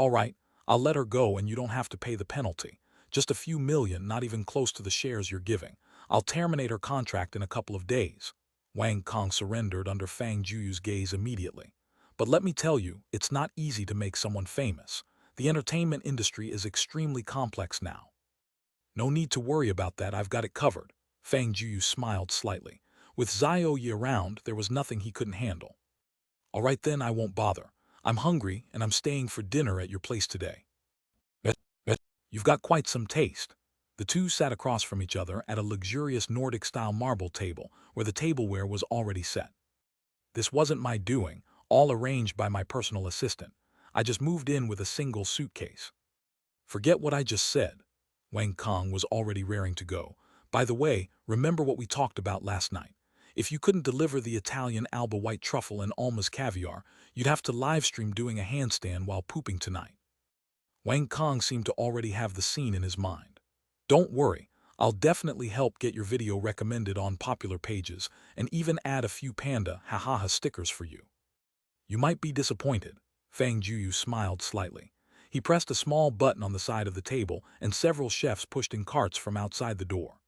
I'll let her go and you don't have to pay the penalty. Just a few million, not even close to the shares you're giving. I'll terminate her contract in a couple of days. Wang Kong surrendered under Fang Jiu's gaze immediately. But let me tell you, it's not easy to make someone famous. The entertainment industry is extremely complex now. No need to worry about that, I've got it covered. Fang Jiu smiled slightly. With Xiao Yi around, there was nothing he couldn't handle. All right then, I won't bother. I'm hungry and I'm staying for dinner at your place today. You've got quite some taste. The two sat across from each other at a luxurious Nordic-style marble table where the tableware was already set. This wasn't my doing, all arranged by my personal assistant. I just moved in with a single suitcase. Forget what I just said. Wang Kong was already raring to go. By the way, remember what we talked about last night. If you couldn't deliver the Italian Alba white truffle and Alma's caviar, you'd have to livestream doing a handstand while pooping tonight. Wang Kong seemed to already have the scene in his mind. Don't worry, I'll definitely help get your video recommended on popular pages and even add a few panda ha stickers for you. You might be disappointed. Fang Jueyu smiled slightly. He pressed a small button on the side of the table and several chefs pushed in carts from outside the door.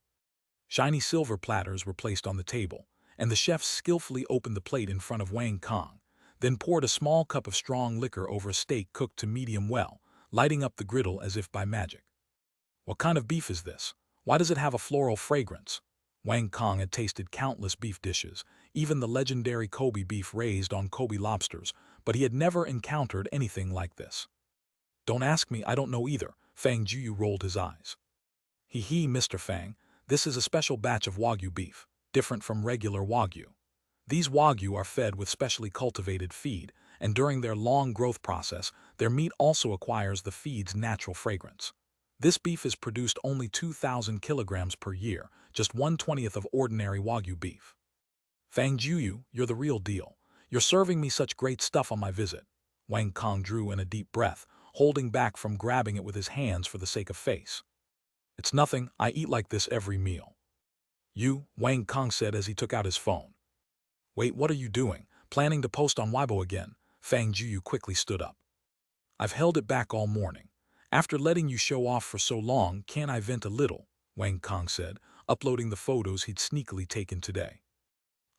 Shiny silver platters were placed on the table, and the chefs skillfully opened the plate in front of Wang Kong, then poured a small cup of strong liquor over a steak cooked to medium well, lighting up the griddle as if by magic. What kind of beef is this? Why does it have a floral fragrance? Wang Kong had tasted countless beef dishes, even the legendary Kobe beef raised on Kobe lobsters, but he had never encountered anything like this. Don't ask me, I don't know either. Fang Jueyu rolled his eyes. Hee, Mr. Fang, this is a special batch of Wagyu beef, different from regular Wagyu. These Wagyu are fed with specially cultivated feed, and during their long growth process, their meat also acquires the feed's natural fragrance. This beef is produced only 2,000 kilograms per year, just 1/20th of ordinary Wagyu beef. Fang Jueyu, you're the real deal. You're serving me such great stuff on my visit. Wang Kong drew in a deep breath, holding back from grabbing it with his hands for the sake of face. It's nothing, I eat like this every meal. You, Wang Kong said as he took out his phone. Wait, what are you doing? Planning to post on Weibo again? Fang Jueyu quickly stood up. I've held it back all morning. After letting you show off for so long, can't I vent a little? Wang Kong said, uploading the photos he'd sneakily taken today.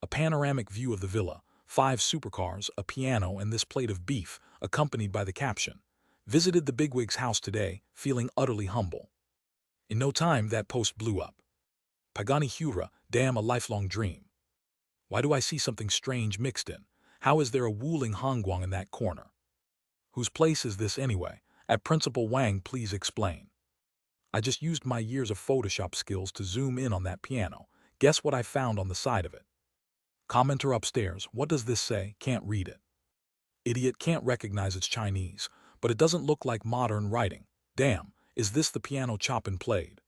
A panoramic view of the villa, 5 supercars, a piano, and this plate of beef, accompanied by the caption, visited the bigwig's house today, feeling utterly humble. In no time, that post blew up. Pagani Hura, damn, a lifelong dream. Why do I see something strange mixed in? How is there a Wuling Hongguang in that corner? Whose place is this anyway? At Principal Wang, please explain. I just used my years of Photoshop skills to zoom in on that piano. Guess what I found on the side of it? Commenter upstairs, what does this say? Can't read it. Idiot, can't recognize it's Chinese, but it doesn't look like modern writing. Damn, is this the piano Chopin played?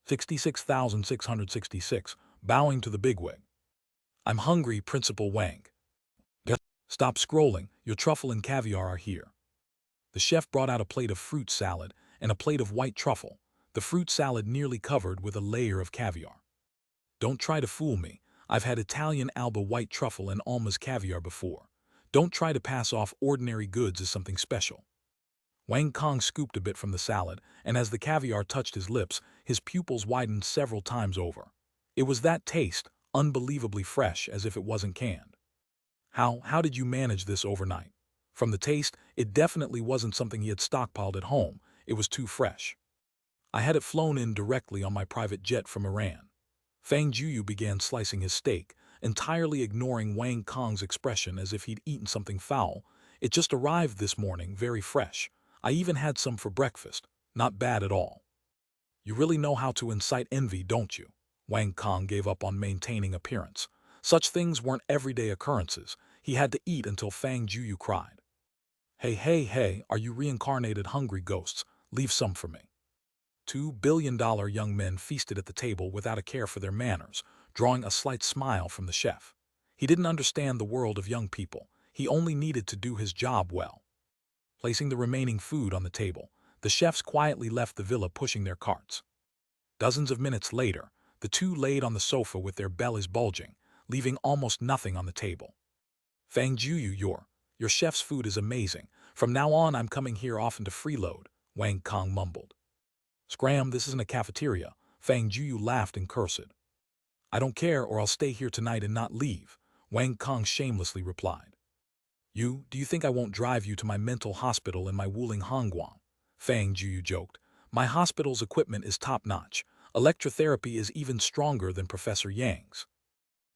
66,666, bowing to the bigwig. I'm hungry, Principal Wang. Stop scrolling, your truffle and caviar are here. The chef brought out a plate of fruit salad and a plate of white truffle, the fruit salad nearly covered with a layer of caviar. Don't try to fool me. I've had Italian Alba white truffle and Alma's caviar before. Don't try to pass off ordinary goods as something special. Wang Kong scooped a bit from the salad, and as the caviar touched his lips, his pupils widened several times over. It was that taste, unbelievably fresh, as if it wasn't canned. How did you manage this overnight? From the taste, it definitely wasn't something he had stockpiled at home. It was too fresh. I had it flown in directly on my private jet from Iran. Fang Jueyu began slicing his steak, entirely ignoring Wang Kong's expression as if he'd eaten something foul. It just arrived this morning, very fresh. I even had some for breakfast. Not bad at all. You really know how to incite envy, don't you? Wang Kong gave up on maintaining appearance. Such things weren't everyday occurrences. He had to eat until Fang Jueyu cried. Hey, are you reincarnated hungry ghosts? Leave some for me. $2 billion young men feasted at the table without a care for their manners, drawing a slight smile from the chef. He didn't understand the world of young people. He only needed to do his job well. Placing the remaining food on the table, the chefs quietly left the villa pushing their carts. Dozens of minutes later, the two laid on the sofa with their bellies bulging, leaving almost nothing on the table. Fang Jueyu, your chef's food is amazing. From now on I'm coming here often to freeload, Wang Kong mumbled. Scram, this isn't a cafeteria. Fang Jueyu laughed and cursed. I don't care, or I'll stay here tonight and not leave, Wang Kong shamelessly replied. Do you think I won't drive you to my mental hospital in my Wuling Hongguang? Fang Jueyu joked. My hospital's equipment is top-notch. Electrotherapy is even stronger than Professor Yang's.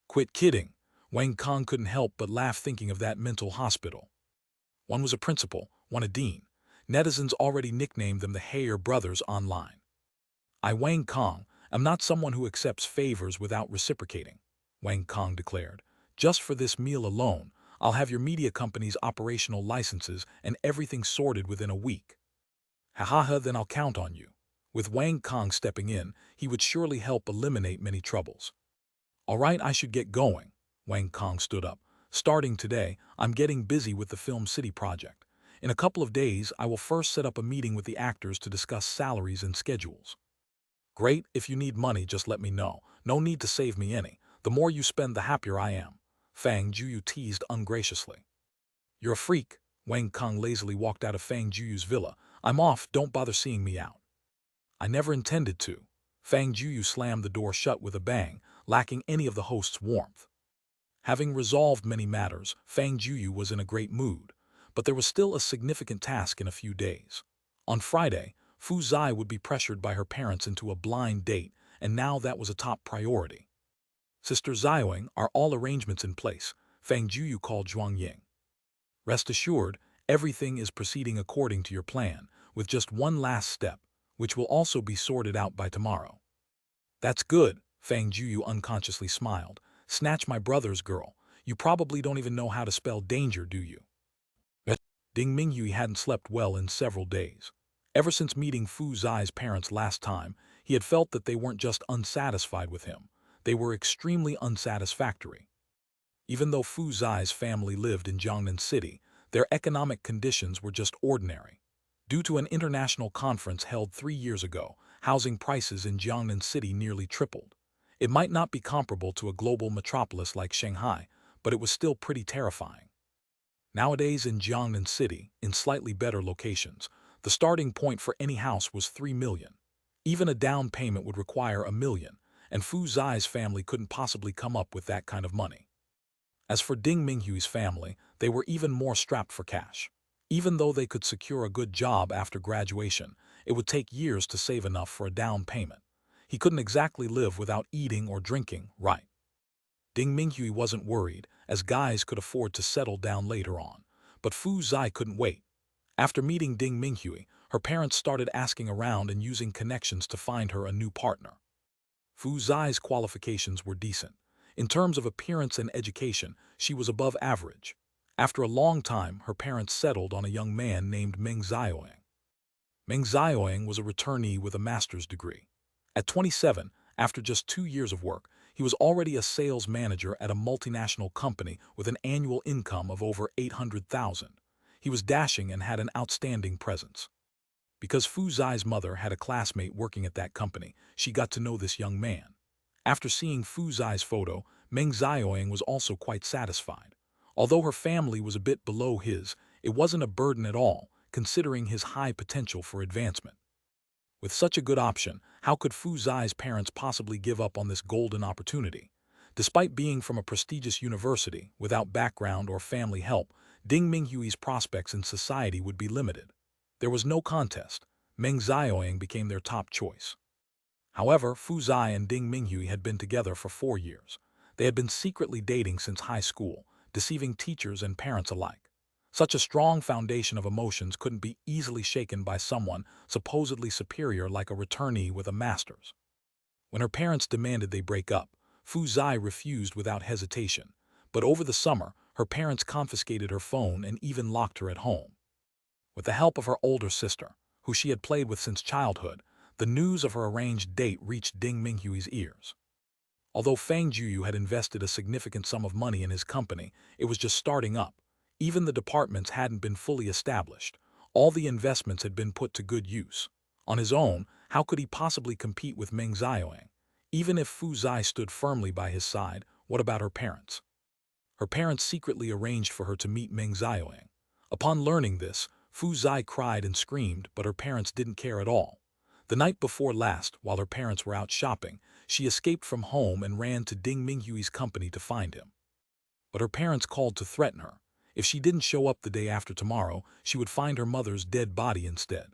Quit kidding. Wang Kong couldn't help but laugh thinking of that mental hospital. One was a principal, one a dean. Netizens already nicknamed them the Hayer brothers online. I, Wang Kong, am not someone who accepts favors without reciprocating, Wang Kong declared. Just for this meal alone, I'll have your media company's operational licenses and everything sorted within a week. Ha, then I'll count on you. With Wang Kong stepping in, he would surely help eliminate many troubles. All right, I should get going. Wang Kong stood up. Starting today, I'm getting busy with the Film City project. In a couple of days, I will first set up a meeting with the actors to discuss salaries and schedules. Great, if you need money, just let me know. No need to save me any. The more you spend, the happier I am. Fang Jueyu teased ungraciously. You're a freak. Wang Kong lazily walked out of Fang Jueyu's villa. I'm off, don't bother seeing me out. I never intended to. Fang Jueyu slammed the door shut with a bang, lacking any of the host's warmth. Having resolved many matters, Fang Jueyu was in a great mood, but there was still a significant task in a few days. On Friday, Fu Zai would be pressured by her parents into a blind date, and now that was a top priority. Sister Zioing, are all arrangements in place? Fang Jueyu called Zhuang Ying. Rest assured, everything is proceeding according to your plan, with just one last step, which will also be sorted out by tomorrow. That's good, Fang Jueyu unconsciously smiled. Snatch my brother's girl. You probably don't even know how to spell danger, do you? Ding Minghui hadn't slept well in several days. Ever since meeting Fu Zai's parents last time, he had felt that they weren't just unsatisfied with him, they were extremely unsatisfactory. Even though Fu Zai's family lived in Jiangnan City, their economic conditions were just ordinary. Due to an international conference held 3 years ago, housing prices in Jiangnan City nearly tripled. It might not be comparable to a global metropolis like Shanghai, but it was still pretty terrifying. Nowadays in Jiangnan City, in slightly better locations, the starting point for any house was 3 million. Even a down payment would require $1 million, and Fu Zai's family couldn't possibly come up with that kind of money. As for Ding Minghui's family, they were even more strapped for cash. Even though they could secure a good job after graduation, it would take years to save enough for a down payment. He couldn't exactly live without eating or drinking, right? Ding Minghui wasn't worried, as guys could afford to settle down later on. But Fu Zai couldn't wait. After meeting Ding Minghui, her parents started asking around and using connections to find her a new partner. Fu Zai's qualifications were decent. In terms of appearance and education, she was above average. After a long time, her parents settled on a young man named Meng Zioing. Meng Zioing was a returnee with a master's degree. At 27, after just 2 years of work, he was already a sales manager at a multinational company with an annual income of over 800,000. He was dashing and had an outstanding presence. Because Fu Zai's mother had a classmate working at that company, she got to know this young man. After seeing Fu Zai's photo, Meng Xiaoying was also quite satisfied. Although her family was a bit below his, it wasn't a burden at all, considering his high potential for advancement. With such a good option, how could Fu Zai's parents possibly give up on this golden opportunity? Despite being from a prestigious university, without background or family help, Ding Minghui's prospects in society would be limited. There was no contest. Meng Xiaoying became their top choice. However, Fu Zai and Ding Minghui had been together for 4 years. They had been secretly dating since high school, deceiving teachers and parents alike. Such a strong foundation of emotions couldn't be easily shaken by someone supposedly superior like a returnee with a master's. When her parents demanded they break up, Fu Zai refused without hesitation. But over the summer, her parents confiscated her phone and even locked her at home. With the help of her older sister, who she had played with since childhood, the news of her arranged date reached Ding Minghui's ears. Although Fang Jueyu had invested a significant sum of money in his company, it was just starting up. Even the departments hadn't been fully established. All the investments had been put to good use. On his own, how could he possibly compete with Meng Xiaoying? Even if Fu Zai stood firmly by his side, what about her parents? Her parents secretly arranged for her to meet Meng Xiaoying. Upon learning this, Fu Zai cried and screamed, but her parents didn't care at all. The night before last, while her parents were out shopping, she escaped from home and ran to Ding Minghui's company to find him. But her parents called to threaten her. If she didn't show up the day after tomorrow, she would find her mother's dead body instead.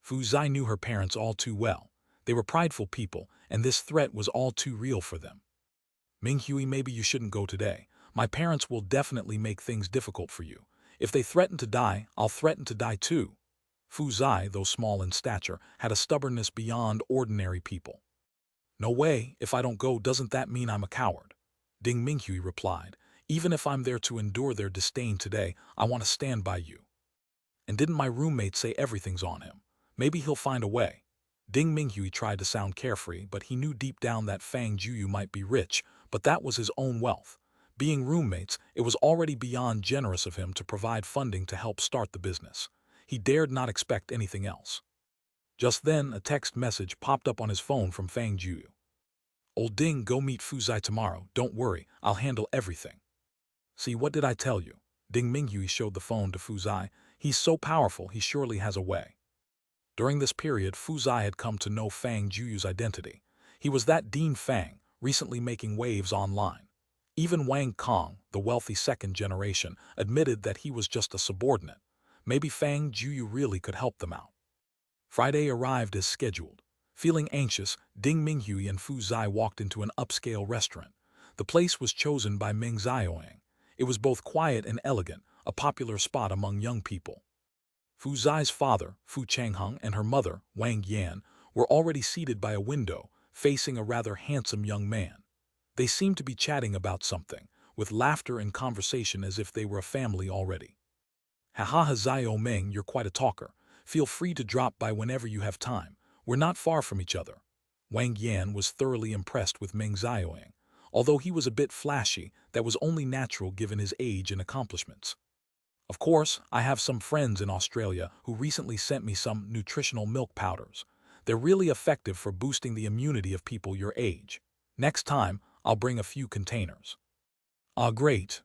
Fu Zai knew her parents all too well. They were prideful people, and this threat was all too real for them. Minghui, maybe you shouldn't go today. My parents will definitely make things difficult for you. If they threaten to die, I'll threaten to die too. Fu Zai, though small in stature, had a stubbornness beyond ordinary people. No way, if I don't go, doesn't that mean I'm a coward? Ding Minghui replied, even if I'm there to endure their disdain today, I want to stand by you. And didn't my roommate say everything's on him? Maybe he'll find a way. Ding Minghui tried to sound carefree, but he knew deep down that Fang Jueyu might be rich, but that was his own wealth. Being roommates, it was already beyond generous of him to provide funding to help start the business. He dared not expect anything else. Just then, a text message popped up on his phone from Fang Jueyu. Old Ding, go meet Fu Zai tomorrow. Don't worry, I'll handle everything. See, what did I tell you? Ding Minghui showed the phone to Fu Zai. He's so powerful, he surely has a way. During this period, Fu Zai had come to know Fang Jueyu's identity. He was that Dean Fang, recently making waves online. Even Wang Kong, the wealthy second generation, admitted that he was just a subordinate. Maybe Fang Jueyu really could help them out. Friday arrived as scheduled. Feeling anxious, Ding Minghui and Fu Zai walked into an upscale restaurant. The place was chosen by Meng Xiaoying. It was both quiet and elegant, a popular spot among young people. Fu Zai's father, Fu Changheng, and her mother, Wang Yan, were already seated by a window, facing a rather handsome young man. They seemed to be chatting about something, with laughter and conversation as if they were a family already. Ha ha ha, Zio Meng, you're quite a talker. Feel free to drop by whenever you have time. We're not far from each other. Wang Yan was thoroughly impressed with Meng Xiaoying. Although he was a bit flashy, that was only natural given his age and accomplishments. Of course, I have some friends in Australia who recently sent me some nutritional milk powders. They're really effective for boosting the immunity of people your age. Next time, I'll bring a few containers. Ah, great.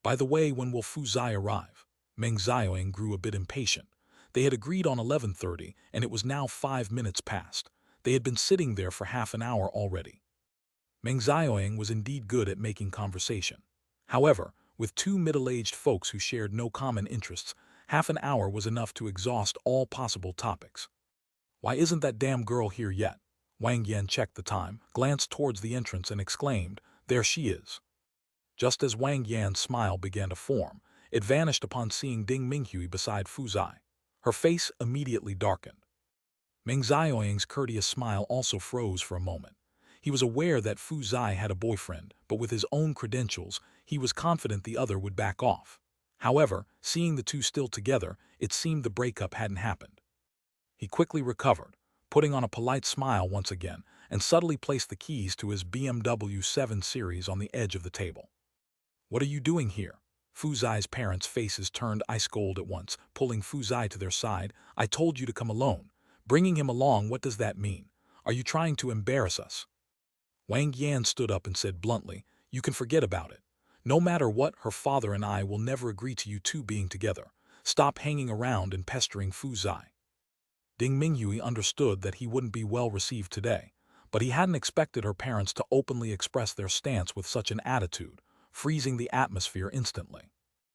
By the way, when will Fu Zai arrive? Meng Xiaoying grew a bit impatient. They had agreed on 11:30, and it was now 5 minutes past. They had been sitting there for half an hour already. Meng Xiaoying was indeed good at making conversation. However, with two middle-aged folks who shared no common interests, half an hour was enough to exhaust all possible topics. Why isn't that damn girl here yet? Wang Yan checked the time, glanced towards the entrance and exclaimed, there she is. Just as Wang Yan's smile began to form, it vanished upon seeing Ding Minghui beside Fu Zai. Her face immediately darkened. Meng Xiaoying's courteous smile also froze for a moment. He was aware that Fu Zai had a boyfriend, but with his own credentials, he was confident the other would back off. However, seeing the two still together, it seemed the breakup hadn't happened. He quickly recovered, putting on a polite smile once again, and subtly placed the keys to his BMW 7 Series on the edge of the table. What are you doing here? Fuzai's parents' faces turned ice cold at once, pulling Fuzai to their side. I told you to come alone. Bringing him along, what does that mean? Are you trying to embarrass us? Wang Yan stood up and said bluntly, you can forget about it. No matter what, her father and I will never agree to you two being together. Stop hanging around and pestering Fuzai. Ding Mingyue understood that he wouldn't be well received today, but he hadn't expected her parents to openly express their stance with such an attitude, freezing the atmosphere instantly.